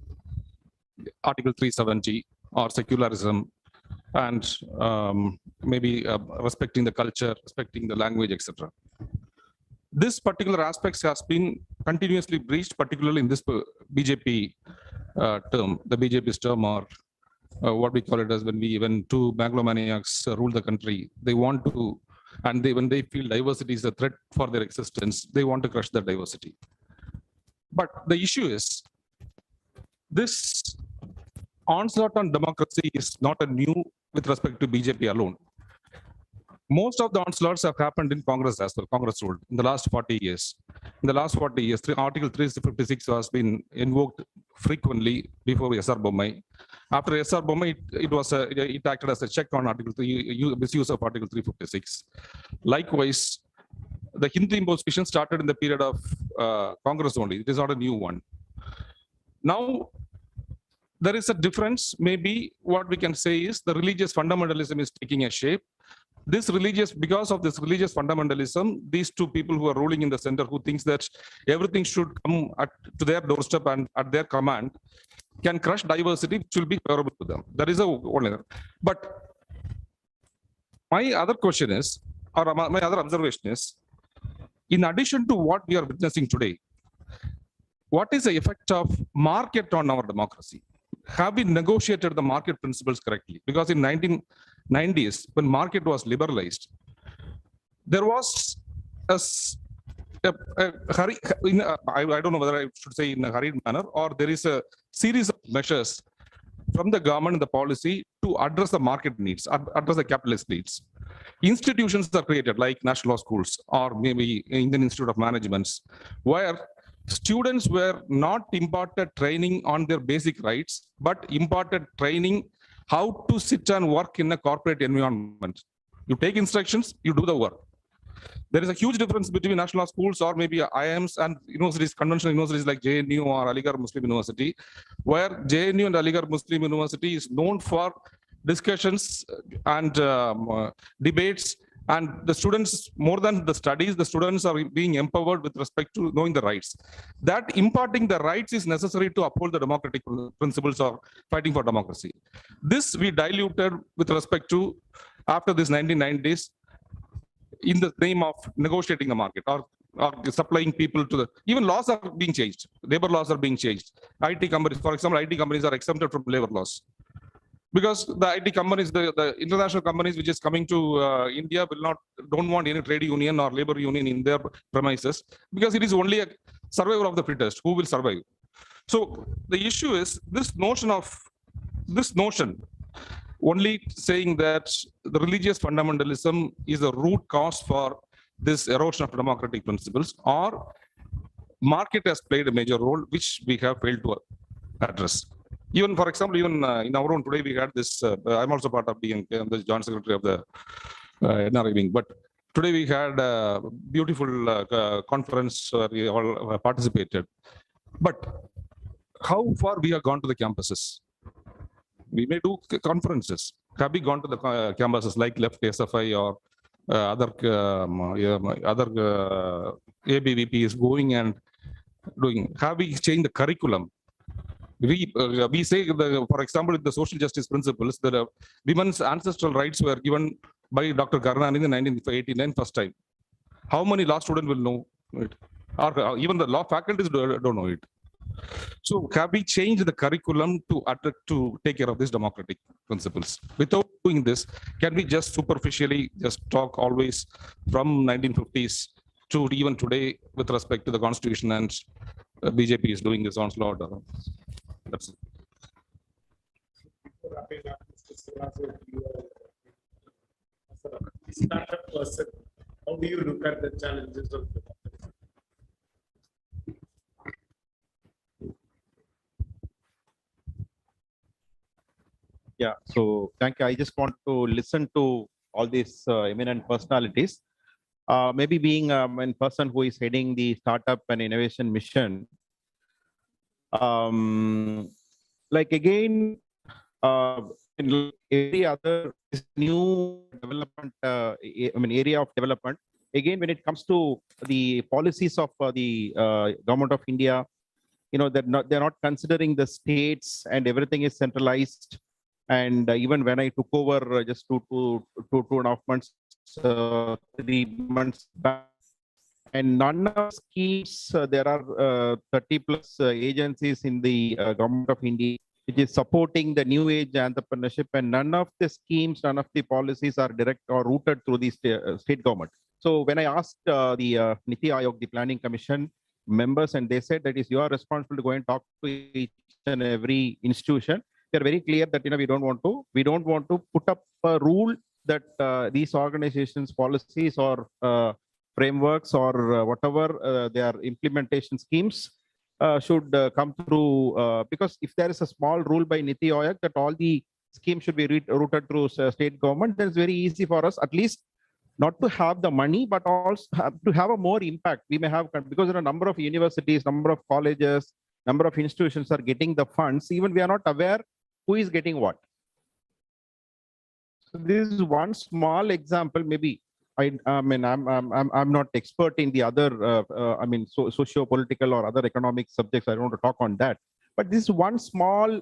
Article 370 or secularism, and maybe respecting the culture, respecting the language, etc. This particular aspects has been continuously breached, particularly in this BJP term, the BJP's term, or what we call it as when two megalomaniacs rule the country, they want to, and when they feel diversity is a threat for their existence, they want to crush that diversity. But the issue is, this onslaught on democracy is not a new with respect to BJP alone. Most of the onslaughts have happened in Congress as well, Congress ruled in the last 40 years. In the last 40 years, Article 356 has been invoked frequently before S.R. Bommai. After S.R. Bommai, it acted as a check on Article 3, misuse of Article 356. Likewise, the Hindu imposition started in the period of Congress only. It is not a new one. Now, there is a difference. Maybe what we can say is the religious fundamentalism is taking a shape. Because of this religious fundamentalism, these two people who are ruling in the center, who thinks that everything should come to their doorstep and at their command, can crush diversity, which will be favorable to them. That is one. But my other question is, or my other observation is, in addition to what we are witnessing today, what is the effect of market on our democracy? have we negotiated the market principles correctly? Because in 1990s, when market was liberalized, there was a hurry, I don't know whether I should say in a hurried manner, or there is a series of measures from the government and the policy to address the market needs, address the capitalist needs. Institutions are created like national law schools or maybe Indian Institute of Managements, where students were not imparted training on their basic rights, but imparted training how to sit and work in a corporate environment. You take instructions, you do the work. There is a huge difference between national law schools or maybe IIMs and universities, conventional universities like JNU or Aligarh Muslim University, where JNU and Aligarh Muslim University is known for discussions and debates, and the students, more than the studies, the students are being empowered with respect to knowing the rights. That imparting the rights is necessary to uphold the democratic principles of fighting for democracy. This we diluted with respect to after this 1990s, in the name of negotiating the market or supplying people to the, even laws are being changed. Labor laws are being changed. IT companies, for example, IT companies are exempted from labor laws. Because the IT companies, the international companies which is coming to India don't want any trade union or labor union in their premises, because it is only a survival of the fittest who will survive. So the issue is this notion only saying that the religious fundamentalism is a root cause for this erosion of democratic principles, or market has played a major role, which we have failed to address. Even, for example, even in our own today, we had this, I'm also part of the joint secretary of the NRI wing, but today we had a beautiful conference where we all participated. But how far we have gone to the campuses? We may do conferences. Have we gone to the campuses like Left SFI or other ABVP is going and doing? Have we changed the curriculum? We say, for example, the social justice principles, the women's ancestral rights were given by Dr. Karnan in the 1989 first time. How many law students will know it? Or even the law faculties don't know it. So have we changed the curriculum to take care of these democratic principles? Without doing this, can we just superficially just talk always from 1950s to even today with respect to the constitution, and BJP is doing this onslaught? That's it. How do you look at the challenges of the Yeah, so thank you. I just want to listen to all these eminent personalities. Maybe being a person who is heading the startup and innovation mission, like again, in every other new development, area of development, again, when it comes to the policies of the government of India, they're not considering the states, and everything is centralized. And even when I took over just two and a half months, 3 months back, and none of the schemes, there are 30 plus agencies in the government of India, which is supporting the new age entrepreneurship, and none of the schemes, none of the policies are direct or rooted through the state government. So when I asked the Niti Aayog, the Planning Commission members, and they said that is your responsibility to go and talk to each and every institution. They're very clear that we don't want to put up a rule that these organizations' policies or frameworks or whatever their implementation schemes should come through, because if there is a small rule by Niti Aayog that all the schemes should be routed through state government, then it's very easy for us at least not to have the money, but also to have a more impact. We may have, because there are a number of universities, number of colleges, number of institutions are getting the funds. Even we are not aware who is getting what. So this is one small example. Maybe I'm not expert in the other socio-political or other economic subjects. I don't want to talk on that. But this one small,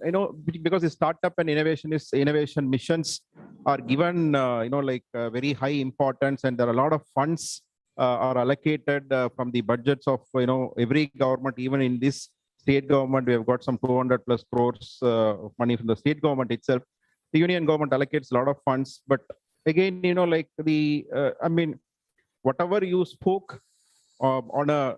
because the startup and innovation missions are given, very high importance, and there are a lot of funds are allocated from the budgets of every government, even in this state government, we have got some 200 plus crores of money from the state government itself. The union government allocates a lot of funds, but again, like I mean, whatever you spoke on a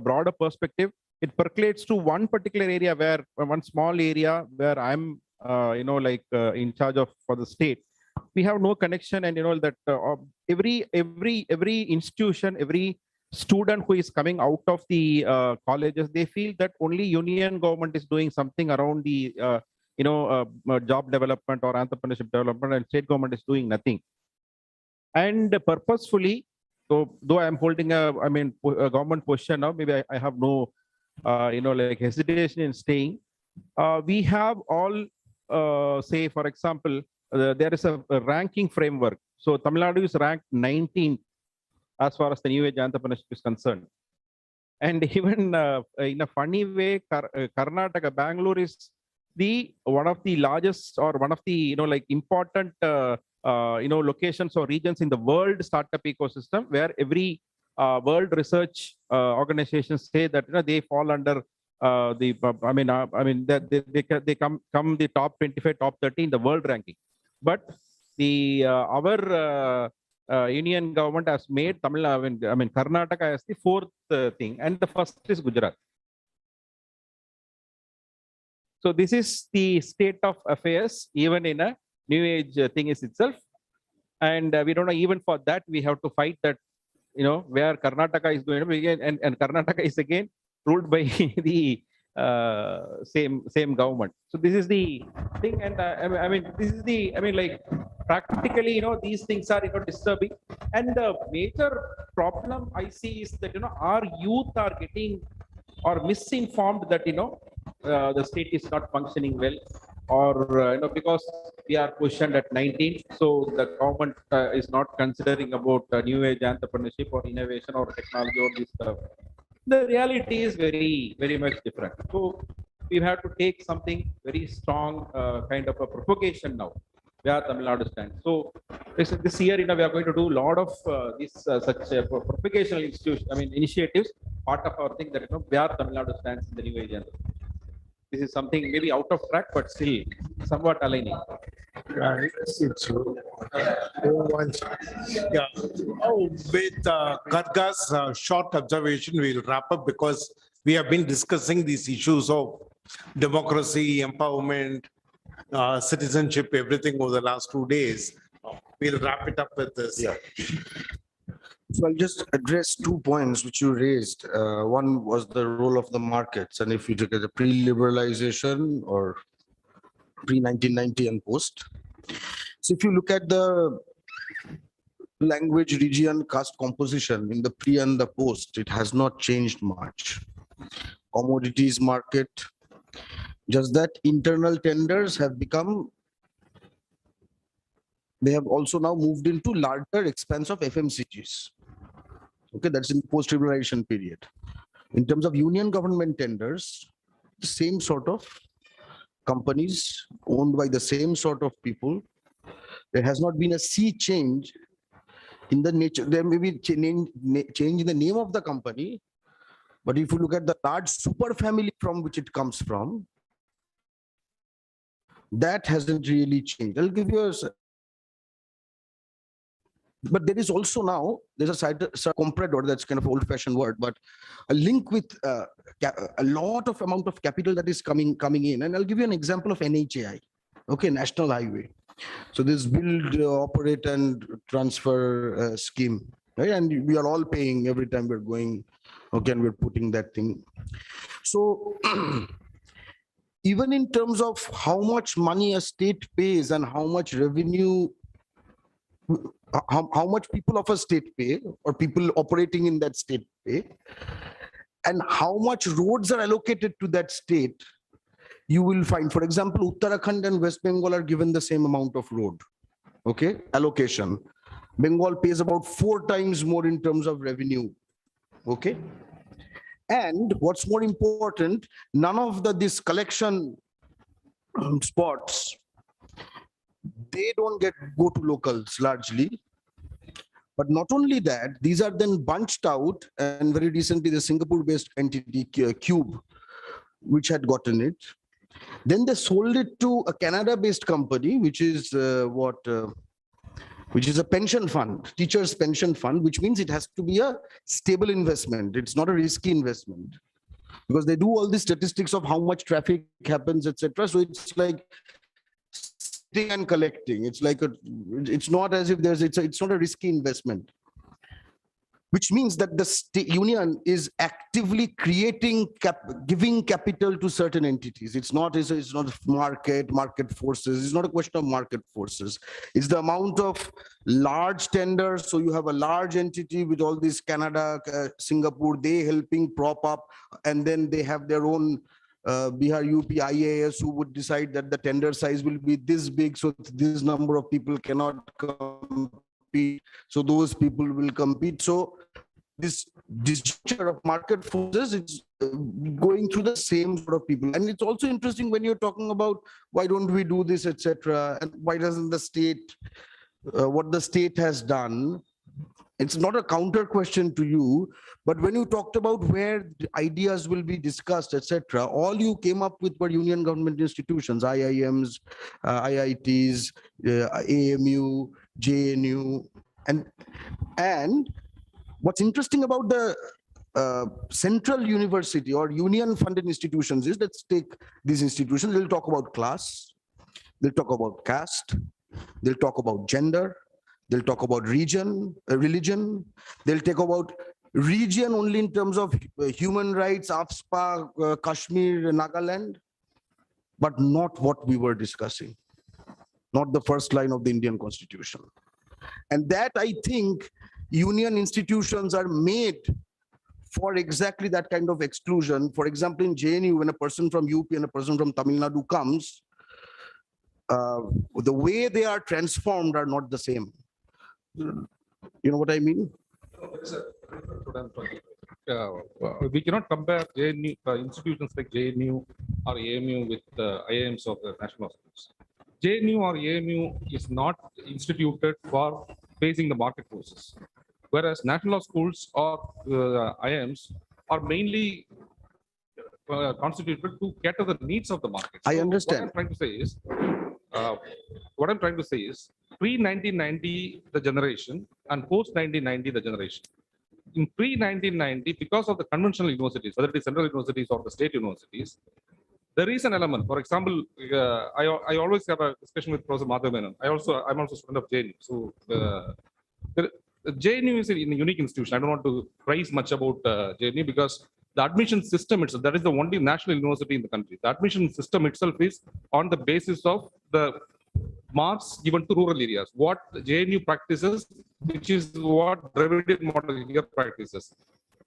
broader perspective, it percolates to one particular area where one small area where I'm in charge of for the state. We have no connection, and that every institution, every student who is coming out of the colleges, they feel that only union government is doing something around the job development or entrepreneurship development, and state government is doing nothing. And purposefully, so though I'm holding a government position now, maybe I have no hesitation in staying. We have all say, for example, there is a ranking framework. So Tamil Nadu is ranked 19th as far as the new age entrepreneurship is concerned. And even in a funny way, Karnataka, Bangalore is one of the largest or one of the important locations or regions in the world startup ecosystem, where every world research organizations say that they fall under they come the top 25, top 30 in the world ranking. But the our union government has made Karnataka as the fourth thing, and the first is Gujarat. So this is the state of affairs, even in a new age thing is itself. And we don't know, even for that, we have to fight that, where Karnataka is going, and Karnataka is again ruled by the same government. So this is the thing. And this is the, practically, these things are, disturbing. And the major problem I see is that, our youth are getting or misinformed that, the state is not functioning well, or because we are positioned at 19, so the government is not considering about new age entrepreneurship or innovation or technology or this stuff. The reality is very, very much different. So we have to take something very strong kind of a propagation now, where Tamil Nadu stands. So this year, we are going to do a lot of these such propagational initiatives. Part of our thing that where Tamil Nadu stands in the new age. This is something maybe out of track, but still somewhat aligning. Yeah. With Garga's short observation, we'll wrap up, because we have been discussing these issues of democracy, empowerment, citizenship, everything over the last 2 days. We'll wrap it up with this. Yeah. So I'll just address 2 points which you raised. One was the role of the markets, and if you look at the pre-liberalization or pre-1990 and post. So if you look at the language, region, caste composition in the pre and the post, it has not changed much. Commodities market, just that internal tenders have become, they have also now moved into larger expanse of FMCGs. Okay, that's in post-liberalization period. In terms of union government tenders, the same sort of companies owned by the same sort of people. There has not been a sea change in the nature. There may be change in the name of the company, but if you look at the large super family from which it comes from, that hasn't really changed. I'll give you a. But there is also now, there's a side comprador, that's kind of old-fashioned word, but a link with a lot of amount of capital that is coming in. And I'll give you an example of NHAI, okay, National Highway. So this build, operate and transfer scheme, right? And we are all paying every time we're going, okay, and we're putting that thing. So even in terms of how much money a state pays and how much revenue, how much people of a state pay or people operating in that state pay, and how much roads are allocated to that state, you will find, for example, Uttarakhand and West Bengal are given the same amount of road, okay, allocation. Bengal pays about 4 times more in terms of revenue, okay. And what's more important, none of this collection spots, they don't go to locals largely. But not only that, these are then bunched out, and very recently the Singapore-based entity Cube which had gotten it. Then they sold it to a Canada-based company, which is which is a pension fund, teachers' pension fund, which means it has to be a stable investment. It's not a risky investment because they do all the statistics of how much traffic happens, etc. So it's like sitting and collecting. It's like it's not as if it's not a risky investment, which means that the state union is actively creating, giving capital to certain entities. It's not market forces. It's not a question of market forces. It's the amount of large tenders. So you have a large entity with all these Canada, Singapore, they helping prop up, and then they have their own Bihar, UP, IAS who would decide that the tender size will be this big, so this number of people cannot compete. So those people will compete. So this disjuncture of market forces, it's going through the same sort of people. And it's also interesting when you're talking about why don't we do this, etc., and why doesn't the state, what the state has done. It's not a counter question to you, but when you talked about where ideas will be discussed, etc., all you came up with were union government institutions, IIMs, IITs, AMU, JNU, and what's interesting about the central university or union funded institutions is, let's take these institutions, they'll talk about class, they'll talk about caste, they'll talk about gender, they'll talk about religion, they'll talk about region only in terms of human rights, AFSPA, Kashmir, Nagaland, but not what we were discussing, not the first line of the Indian Constitution. And that, I think, union institutions are made for exactly that kind of exclusion. For example, in JNU, when a person from UP and a person from Tamil Nadu comes, the way they are transformed are not the same. You know what I mean? We cannot compare JNU, institutions like JNU or AMU with IIMs of the national schools. JNU or AMU is not instituted for facing the market forces, whereas national schools or IIMs are mainly constituted to cater the needs of the market. I understand. What I'm trying to say is, pre-1990 the generation and post-1990 the generation. In pre-1990, because of the conventional universities, whether it is central universities or the state universities, there is an element. For example, I always have a discussion with Professor Madhav Menon. I'm also a student of JNU. So JNU is a unique institution. I don't want to praise much about JNU because the admission system itself, that is the only national university in the country. The admission system itself is on the basis of the marks given to rural areas. What JNU practices, which is what Dravidian model here practices.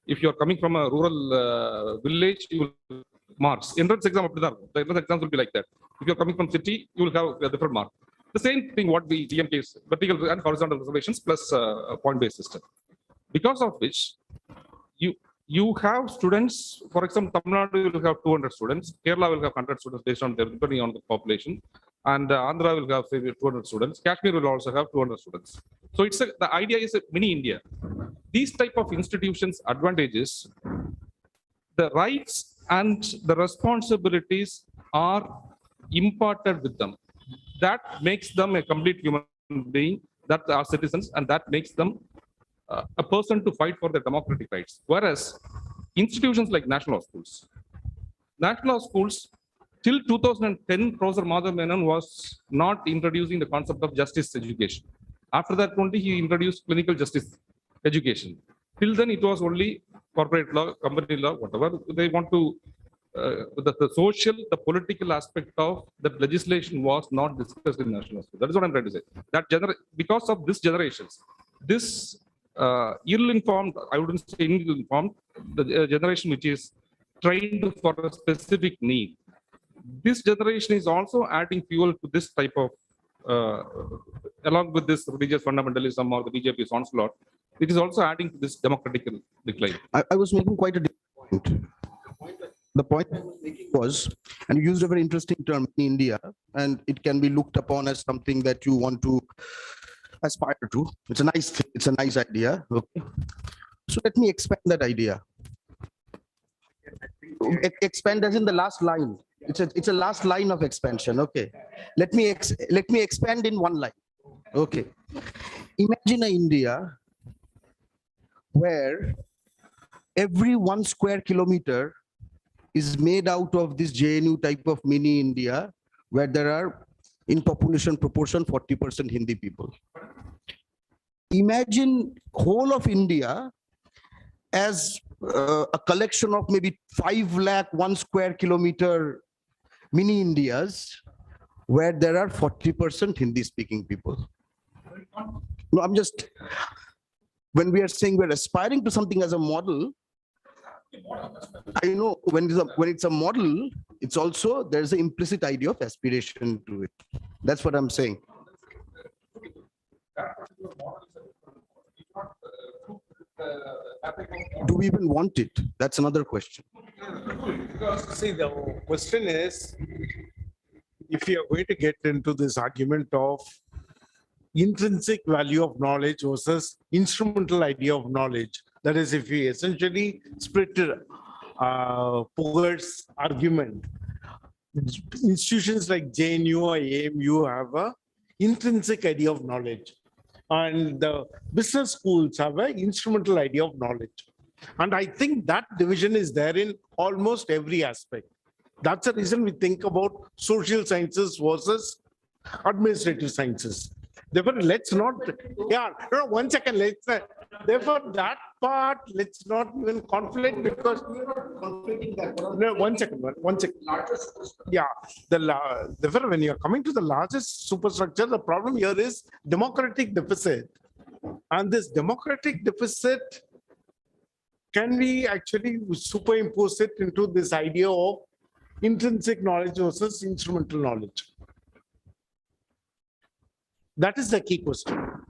If you are coming from a rural village, you will marks. Entrance exam, the entrance exams will be like that. If you are coming from city, you will have a different mark. The same thing what the DMK is, vertical and horizontal reservations plus a point-based system. Because of which, you have students, for example, Tamil Nadu will have 200 students, Kerala will have 100 students based on depending on the population, and Andhra will have say 200 students, Kashmir will also have 200 students. So it's the idea is a mini India. These type of institutions' advantages, the rights and the responsibilities are imparted with them. That makes them a complete human being, that are citizens, and that makes them a person to fight for their democratic rights. Whereas institutions like national schools till 2010, Professor Madhav Menon was not introducing the concept of justice education. After that, only he introduced clinical justice education. Till then, it was only corporate law, company law, whatever. They want to, the social, the political aspect of that legislation was not discussed in national school. That is what I'm trying to say. That because of this generations, this ill-informed, I wouldn't say ill-informed, the generation which is trained for a specific need. This generation is also adding fuel to this type of, along with this religious fundamentalism or the BJP's onslaught, it is also adding to this democratic decline. I was making quite a different point. The point I was making was, and you used a very interesting term in India, and it can be looked upon as something that you want to aspire to. It's a nice thing. It's a nice idea. Okay. So let me expand that idea. expand as in the last line. It's a last line of expansion. Okay. Let me expand in one line. Okay. Imagine an India where every 1 square kilometer is made out of this JNU type of mini India, where there are in population proportion 40% Hindi people. Imagine whole of India as a collection of maybe 5 lakh 1 square kilometer mini Indias, where there are 40% Hindi speaking people. No, I'm just, when we are saying we're aspiring to something as a model, I know when it's a model, it's also, there's an implicit idea of aspiration to it. That's what I'm saying. Do we even want it? That's another question. See, the question is, if you are going to get into this argument of intrinsic value of knowledge versus instrumental idea of knowledge, that is, if you essentially split Puhazh's argument, institutions like JNU or AMU have a intrinsic idea of knowledge, and the business schools have an instrumental idea of knowledge. And I think that division is there in almost every aspect. That's the reason we think about social sciences versus administrative sciences. Therefore, let's not, no, 1 second, therefore that part, let's not even conflict, because, no, 1 second. Yeah, therefore, when you're coming to the largest superstructure, the problem here is democratic deficit. And this democratic deficit, can we actually superimpose it into this idea of intrinsic knowledge versus instrumental knowledge? That is the key question.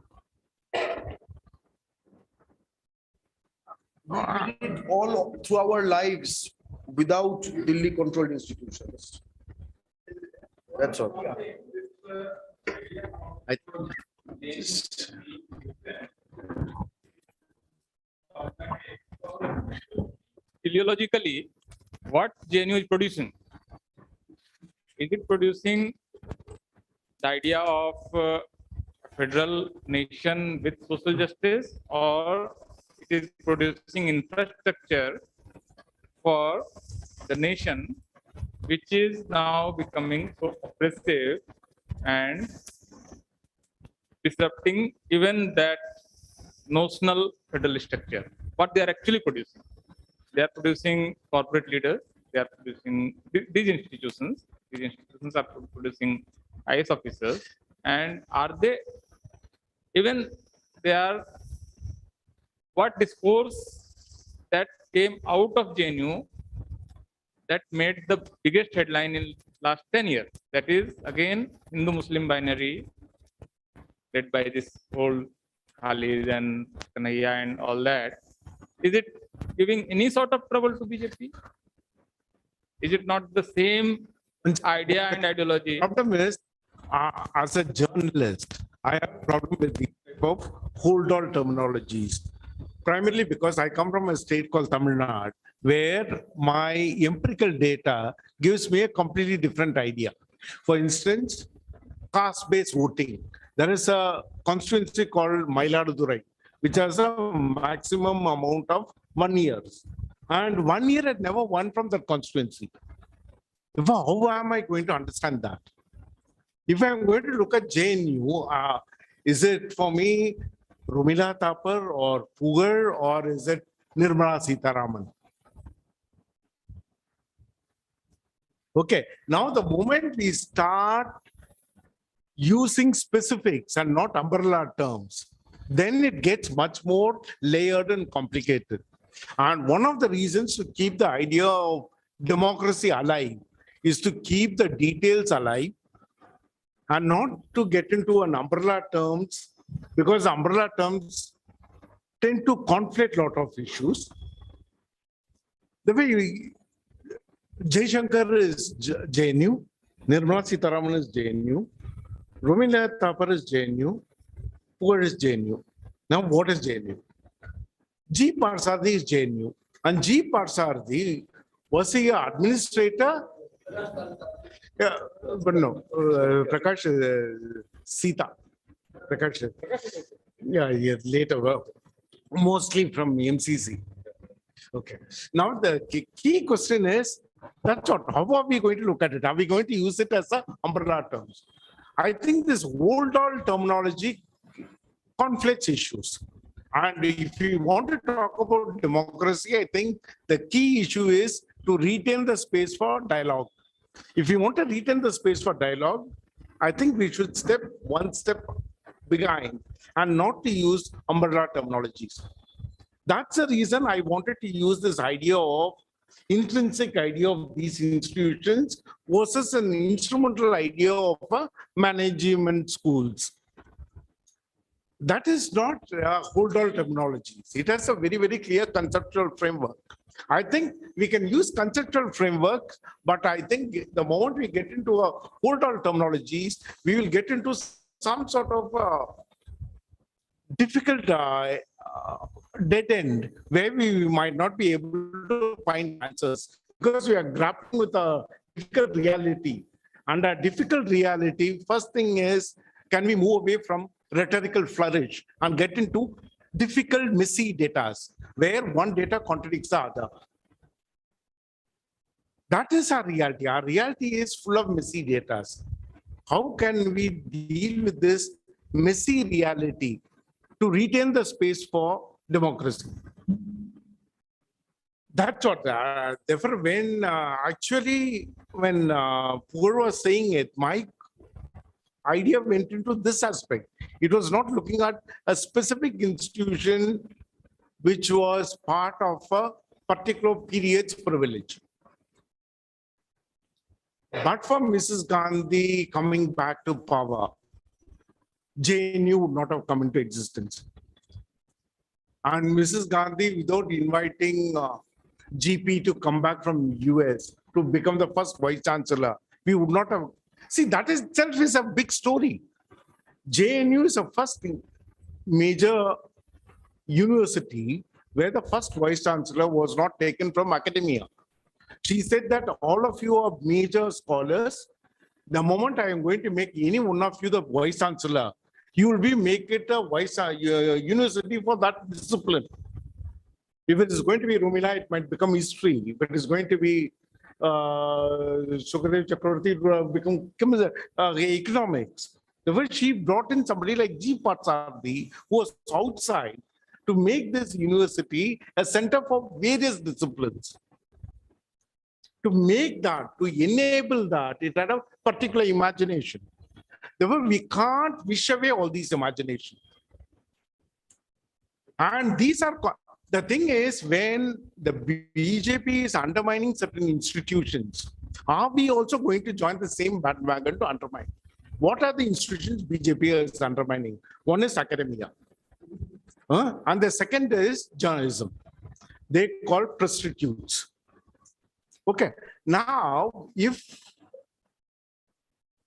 We did it all through our lives without Delhi controlled institutions. That's all. Teleologically, what JNU is producing? Is it producing the idea of a federal nation with social justice, or it is producing infrastructure for the nation, which is now becoming so oppressive and disrupting even that notional federal structure? What they are actually producing? They are producing corporate leaders, they are producing these institutions are producing IAS officers, and are they even, they are, what discourse that came out of JNU that made the biggest headline in last 10 years? That is, again, Hindu-Muslim binary led by this old Khalid and Kanhaiya and all that. Is it giving any sort of trouble to BJP? Is it not the same idea and ideology? Problem is, as a journalist, I have a problem with the type of hold-all terminologies. Primarily because I come from a state called Tamil Nadu, where my empirical data gives me a completely different idea. For instance, caste-based voting. There is a constituency called Mailadurai, which has a maximum amount of 1 year. And 1 year had never won from that constituency. How am I going to understand that? If I'm going to look at JNU, is it for me Rumila Thapar or Puhazh, or is it Nirmala Sitharaman? Okay, now the moment we start using specifics and not umbrella terms, then it gets much more layered and complicated. And one of the reasons to keep the idea of democracy alive is to keep the details alive and not to get into an umbrella terms, because umbrella terms tend to conflict a lot of issues. The way Jaishankar is JNU, Nirmala Sitharaman is JNU, Rumila Thapar is JNU, Puhazh is JNU. Now what is JNU? G. Parsardi is JNU. And G. Parsardi Was he an administrator? Yeah, but no, Prakash, Sita. Prakash. Yeah, later, mostly from MCC. Okay. Now the key question is, that's what, how are we going to look at it? Are we going to use it as a umbrella terms? I think this old terminology conflicts issues. And if we want to talk about democracy, I think the key issue is to retain the space for dialogue. If we want to retain the space for dialogue, I think we should step one step behind and not to use umbrella terminologies. That's the reason I wanted to use this idea of intrinsic idea of these institutions versus an instrumental idea of management schools. That is not hold-all terminologies. It has a very, very clear conceptual framework. I think we can use conceptual framework, but I think the moment we get into a hold-all terminologies, we will get into some sort of difficult dead end where we might not be able to find answers because we are grappling with a difficult reality. And a difficult reality, first thing is, can we move away from rhetorical flourish and get into difficult, messy data where one data contradicts the other? That is our reality. Our reality is full of messy data. How can we deal with this messy reality to retain the space for democracy? That's what, therefore, when Puhazh was saying it, my idea went into this aspect. It was not looking at a specific institution which was part of a particular period's privilege. But for Mrs. Gandhi coming back to power, JNU would not have come into existence. And Mrs. Gandhi, without inviting GP to come back from US to become the first vice chancellor, we would not have. See, that itself is a big story. JNU is the first major university where the first vice chancellor was not taken from academia. She said that all of you are major scholars. The moment I am going to make any one of you the vice chancellor, you will be make it a vice university for that discipline. If it is going to be Rumila, it might become history. If it is going to be Sukadev Chakravarti, it will become economics. Therefore, she brought in somebody like G. Patsardi, who was outside, to make this university a center for various disciplines. To make that, to enable that, it had a particular imagination. Therefore, we can't wish away all these imagination. And these are, the thing is, when the BJP is undermining certain institutions, are we also going to join the same bandwagon to undermine? What are the institutions BJP is undermining? One is academia. And the second is journalism. They call prostitutes. Okay. Now, if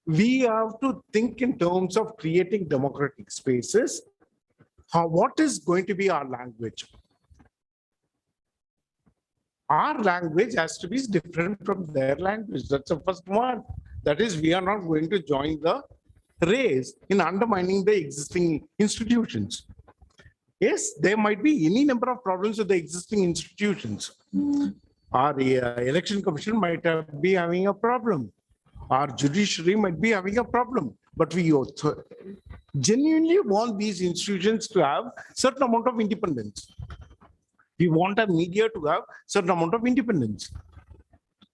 we have to think in terms of creating democratic spaces, what is going to be our language? Our language has to be different from their language. That's the first one. That is, we are not going to join the race in undermining the existing institutions. Yes, there might be any number of problems with the existing institutions. Our election commission might be having a problem. Our judiciary might be having a problem. But we also genuinely want these institutions to have certain amount of independence. We want our media to have certain amount of independence,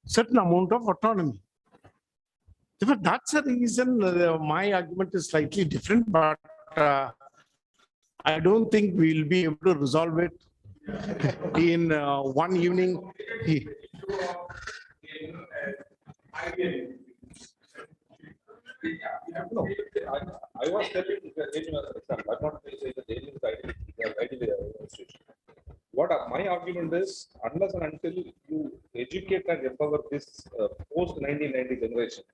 certain amount of autonomy. Therefore, that's the reason my argument is slightly different, but I don't think we'll be able to resolve it in one evening. No, I was telling the JNU as an example. I'm not saying the JNU is ideally institution. What my argument is, unless and until you educate and empower this post-1990 generation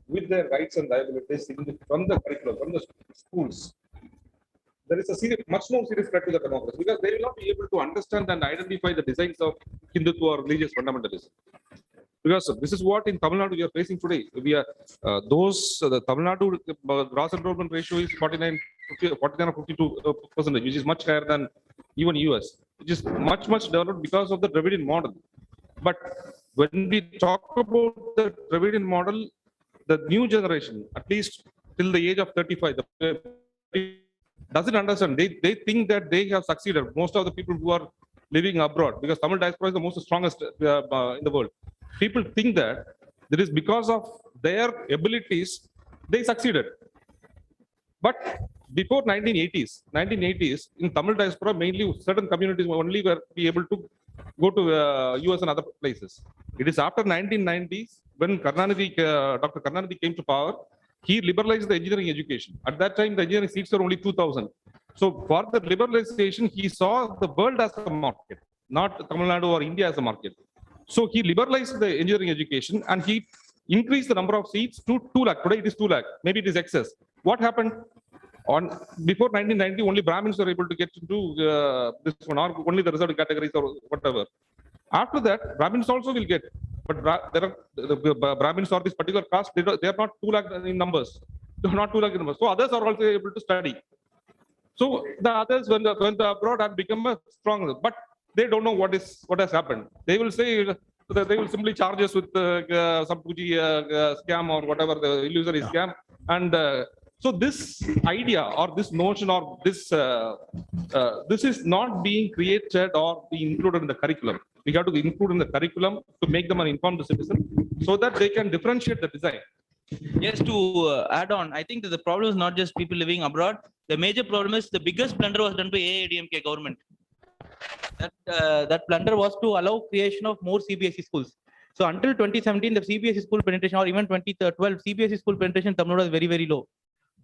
with their rights and liabilities from the curriculum, from the schools, there is a serious, much more serious threat to the democracy, because they will not be able to understand and identify the designs of Hindutva or religious fundamentalism. Because this is what in Tamil Nadu we are facing today. We are the Tamil Nadu gross enrollment ratio is 49 or 52%, which is much higher than even US, which is much developed because of the Dravidian model. But when we talk about the Dravidian model, the new generation, at least till the age of 35, doesn't understand. They think that they have succeeded. Most of the people who are living abroad, because Tamil diaspora is the most strongest in the world. People think that it is because of their abilities they succeeded. But before 1980s in Tamil diaspora, mainly certain communities only were be able to go to US and other places. It is after 1990s when Dr. Karnanidhi came to power, he liberalized the engineering education. At that time, the engineering seats were only 2,000. So for the liberalization, he saw the world as a market, not Tamil Nadu or India as a market. So he liberalized the engineering education and he increased the number of seats to 2 lakh. Today it is 2 lakh. Maybe it is excess. What happened? Before 1990, only Brahmins were able to get into this one, or only the reserved categories or whatever. After that, Brahmins also will get. But there are the Brahmins or this particular caste, they are not 2 lakh in numbers. They are not 2 lakh in numbers. So others are also able to study. So the others, when the abroad have become a strong, but they don't know what has happened. They will say that they will simply charge us with some Puji scam or whatever, the illusory scam. And so this idea or this notion or this is not being created or being included in the curriculum. We have to include in the curriculum to make them an informed citizen so that they can differentiate the design. Just to add on, I think that the problem is not just people living abroad. The major problem is the biggest blunder was done by AIADMK government. That blunder was to allow creation of more CBSE schools. So until 2017, the CBSE school penetration, or even 2012, CBSE school penetration in Tamil Nadu was very, very low.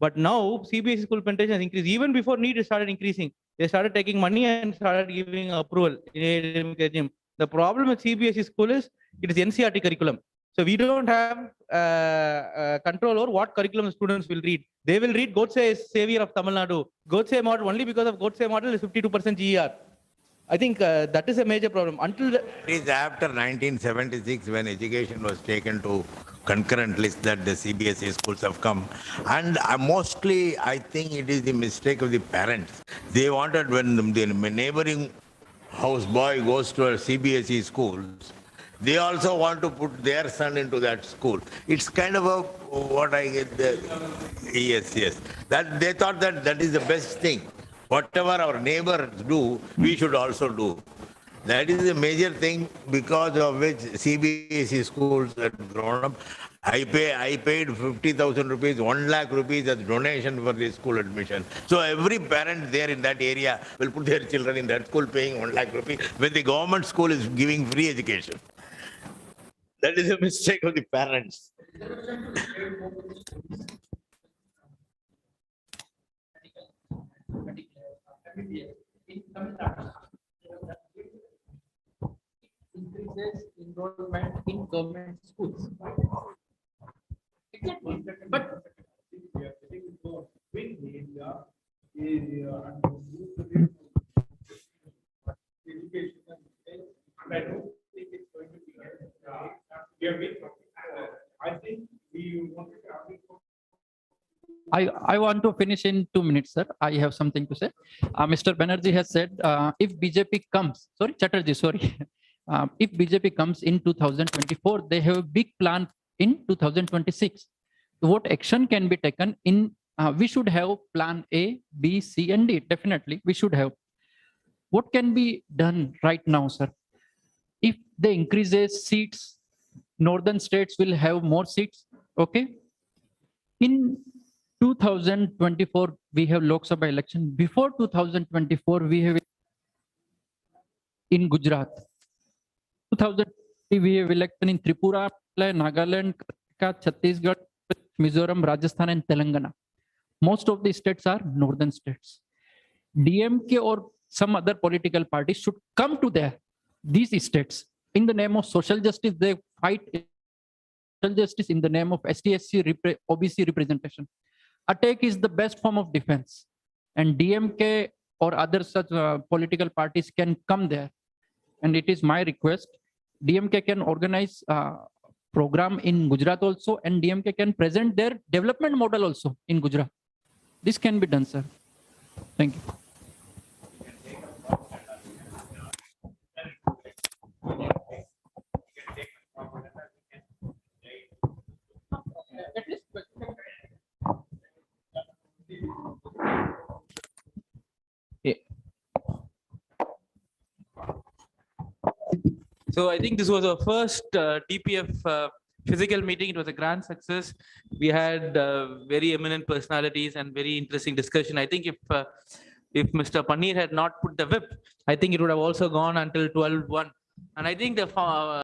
But now CBSE school penetration has increased. Even before NEET started increasing, they started taking money and started giving approval in AIADMK regime. The problem with CBSE school is it is NCERT curriculum. So we don't have control over what curriculum students will read. They will read Godse is savior of Tamil Nadu. Godse model, only because of Godse model is 52% GER. I think that is a major problem. Until it is after 1976 when education was taken to concurrent list that the CBSE schools have come. And mostly I think it is the mistake of the parents. They wanted, when the neighboring house boy goes to a CBSE school, they also want to put their son into that school. It's kind of a, what I get there. Yes. That they thought that is the best thing. Whatever our neighbors do, we should also do. That is a major thing because of which CBSE schools have grown up. I paid 50,000 rupees, 1 lakh rupees as donation for the school admission. So every parent there in that area will put their children in that school paying 1 lakh rupees when the government school is giving free education. That is a mistake of the parents. Increases enrollment in government schools. Exactly. But I want to finish in 2 minutes, sir. I have something to say. Mr. Banerjee has said, if BJP comes, Chatterjee, if BJP comes in 2024, they have a big plan in 2026. What action can be taken in, we should have plan A, B, C, and D. Definitely, we should have. What can be done right now, sir? If they increases seats, northern states will have more seats, okay? In 2024, we have Lok Sabha election. Before 2024, we have in Gujarat. 2020, we have election in Tripura, Nagaland, Chhattisgarh, Mizoram, Rajasthan, and Telangana. Most of the states are northern states. DMK or some other political parties should come to these states. In the name of social justice, they fight social justice in the name of ST/SC OBC representation. Attack is the best form of defense. And DMK or other such political parties can come there. and it is my request, DMK can organize program in Gujarat also, and DMK can present their development model also in Gujarat. This can be done, sir. Thank you. So I think this was our first TPF physical meeting. It was a grand success. We had very eminent personalities and very interesting discussion. I think if Mr. Panneer had not put the whip, I think it would have also gone until 12:01. And I think the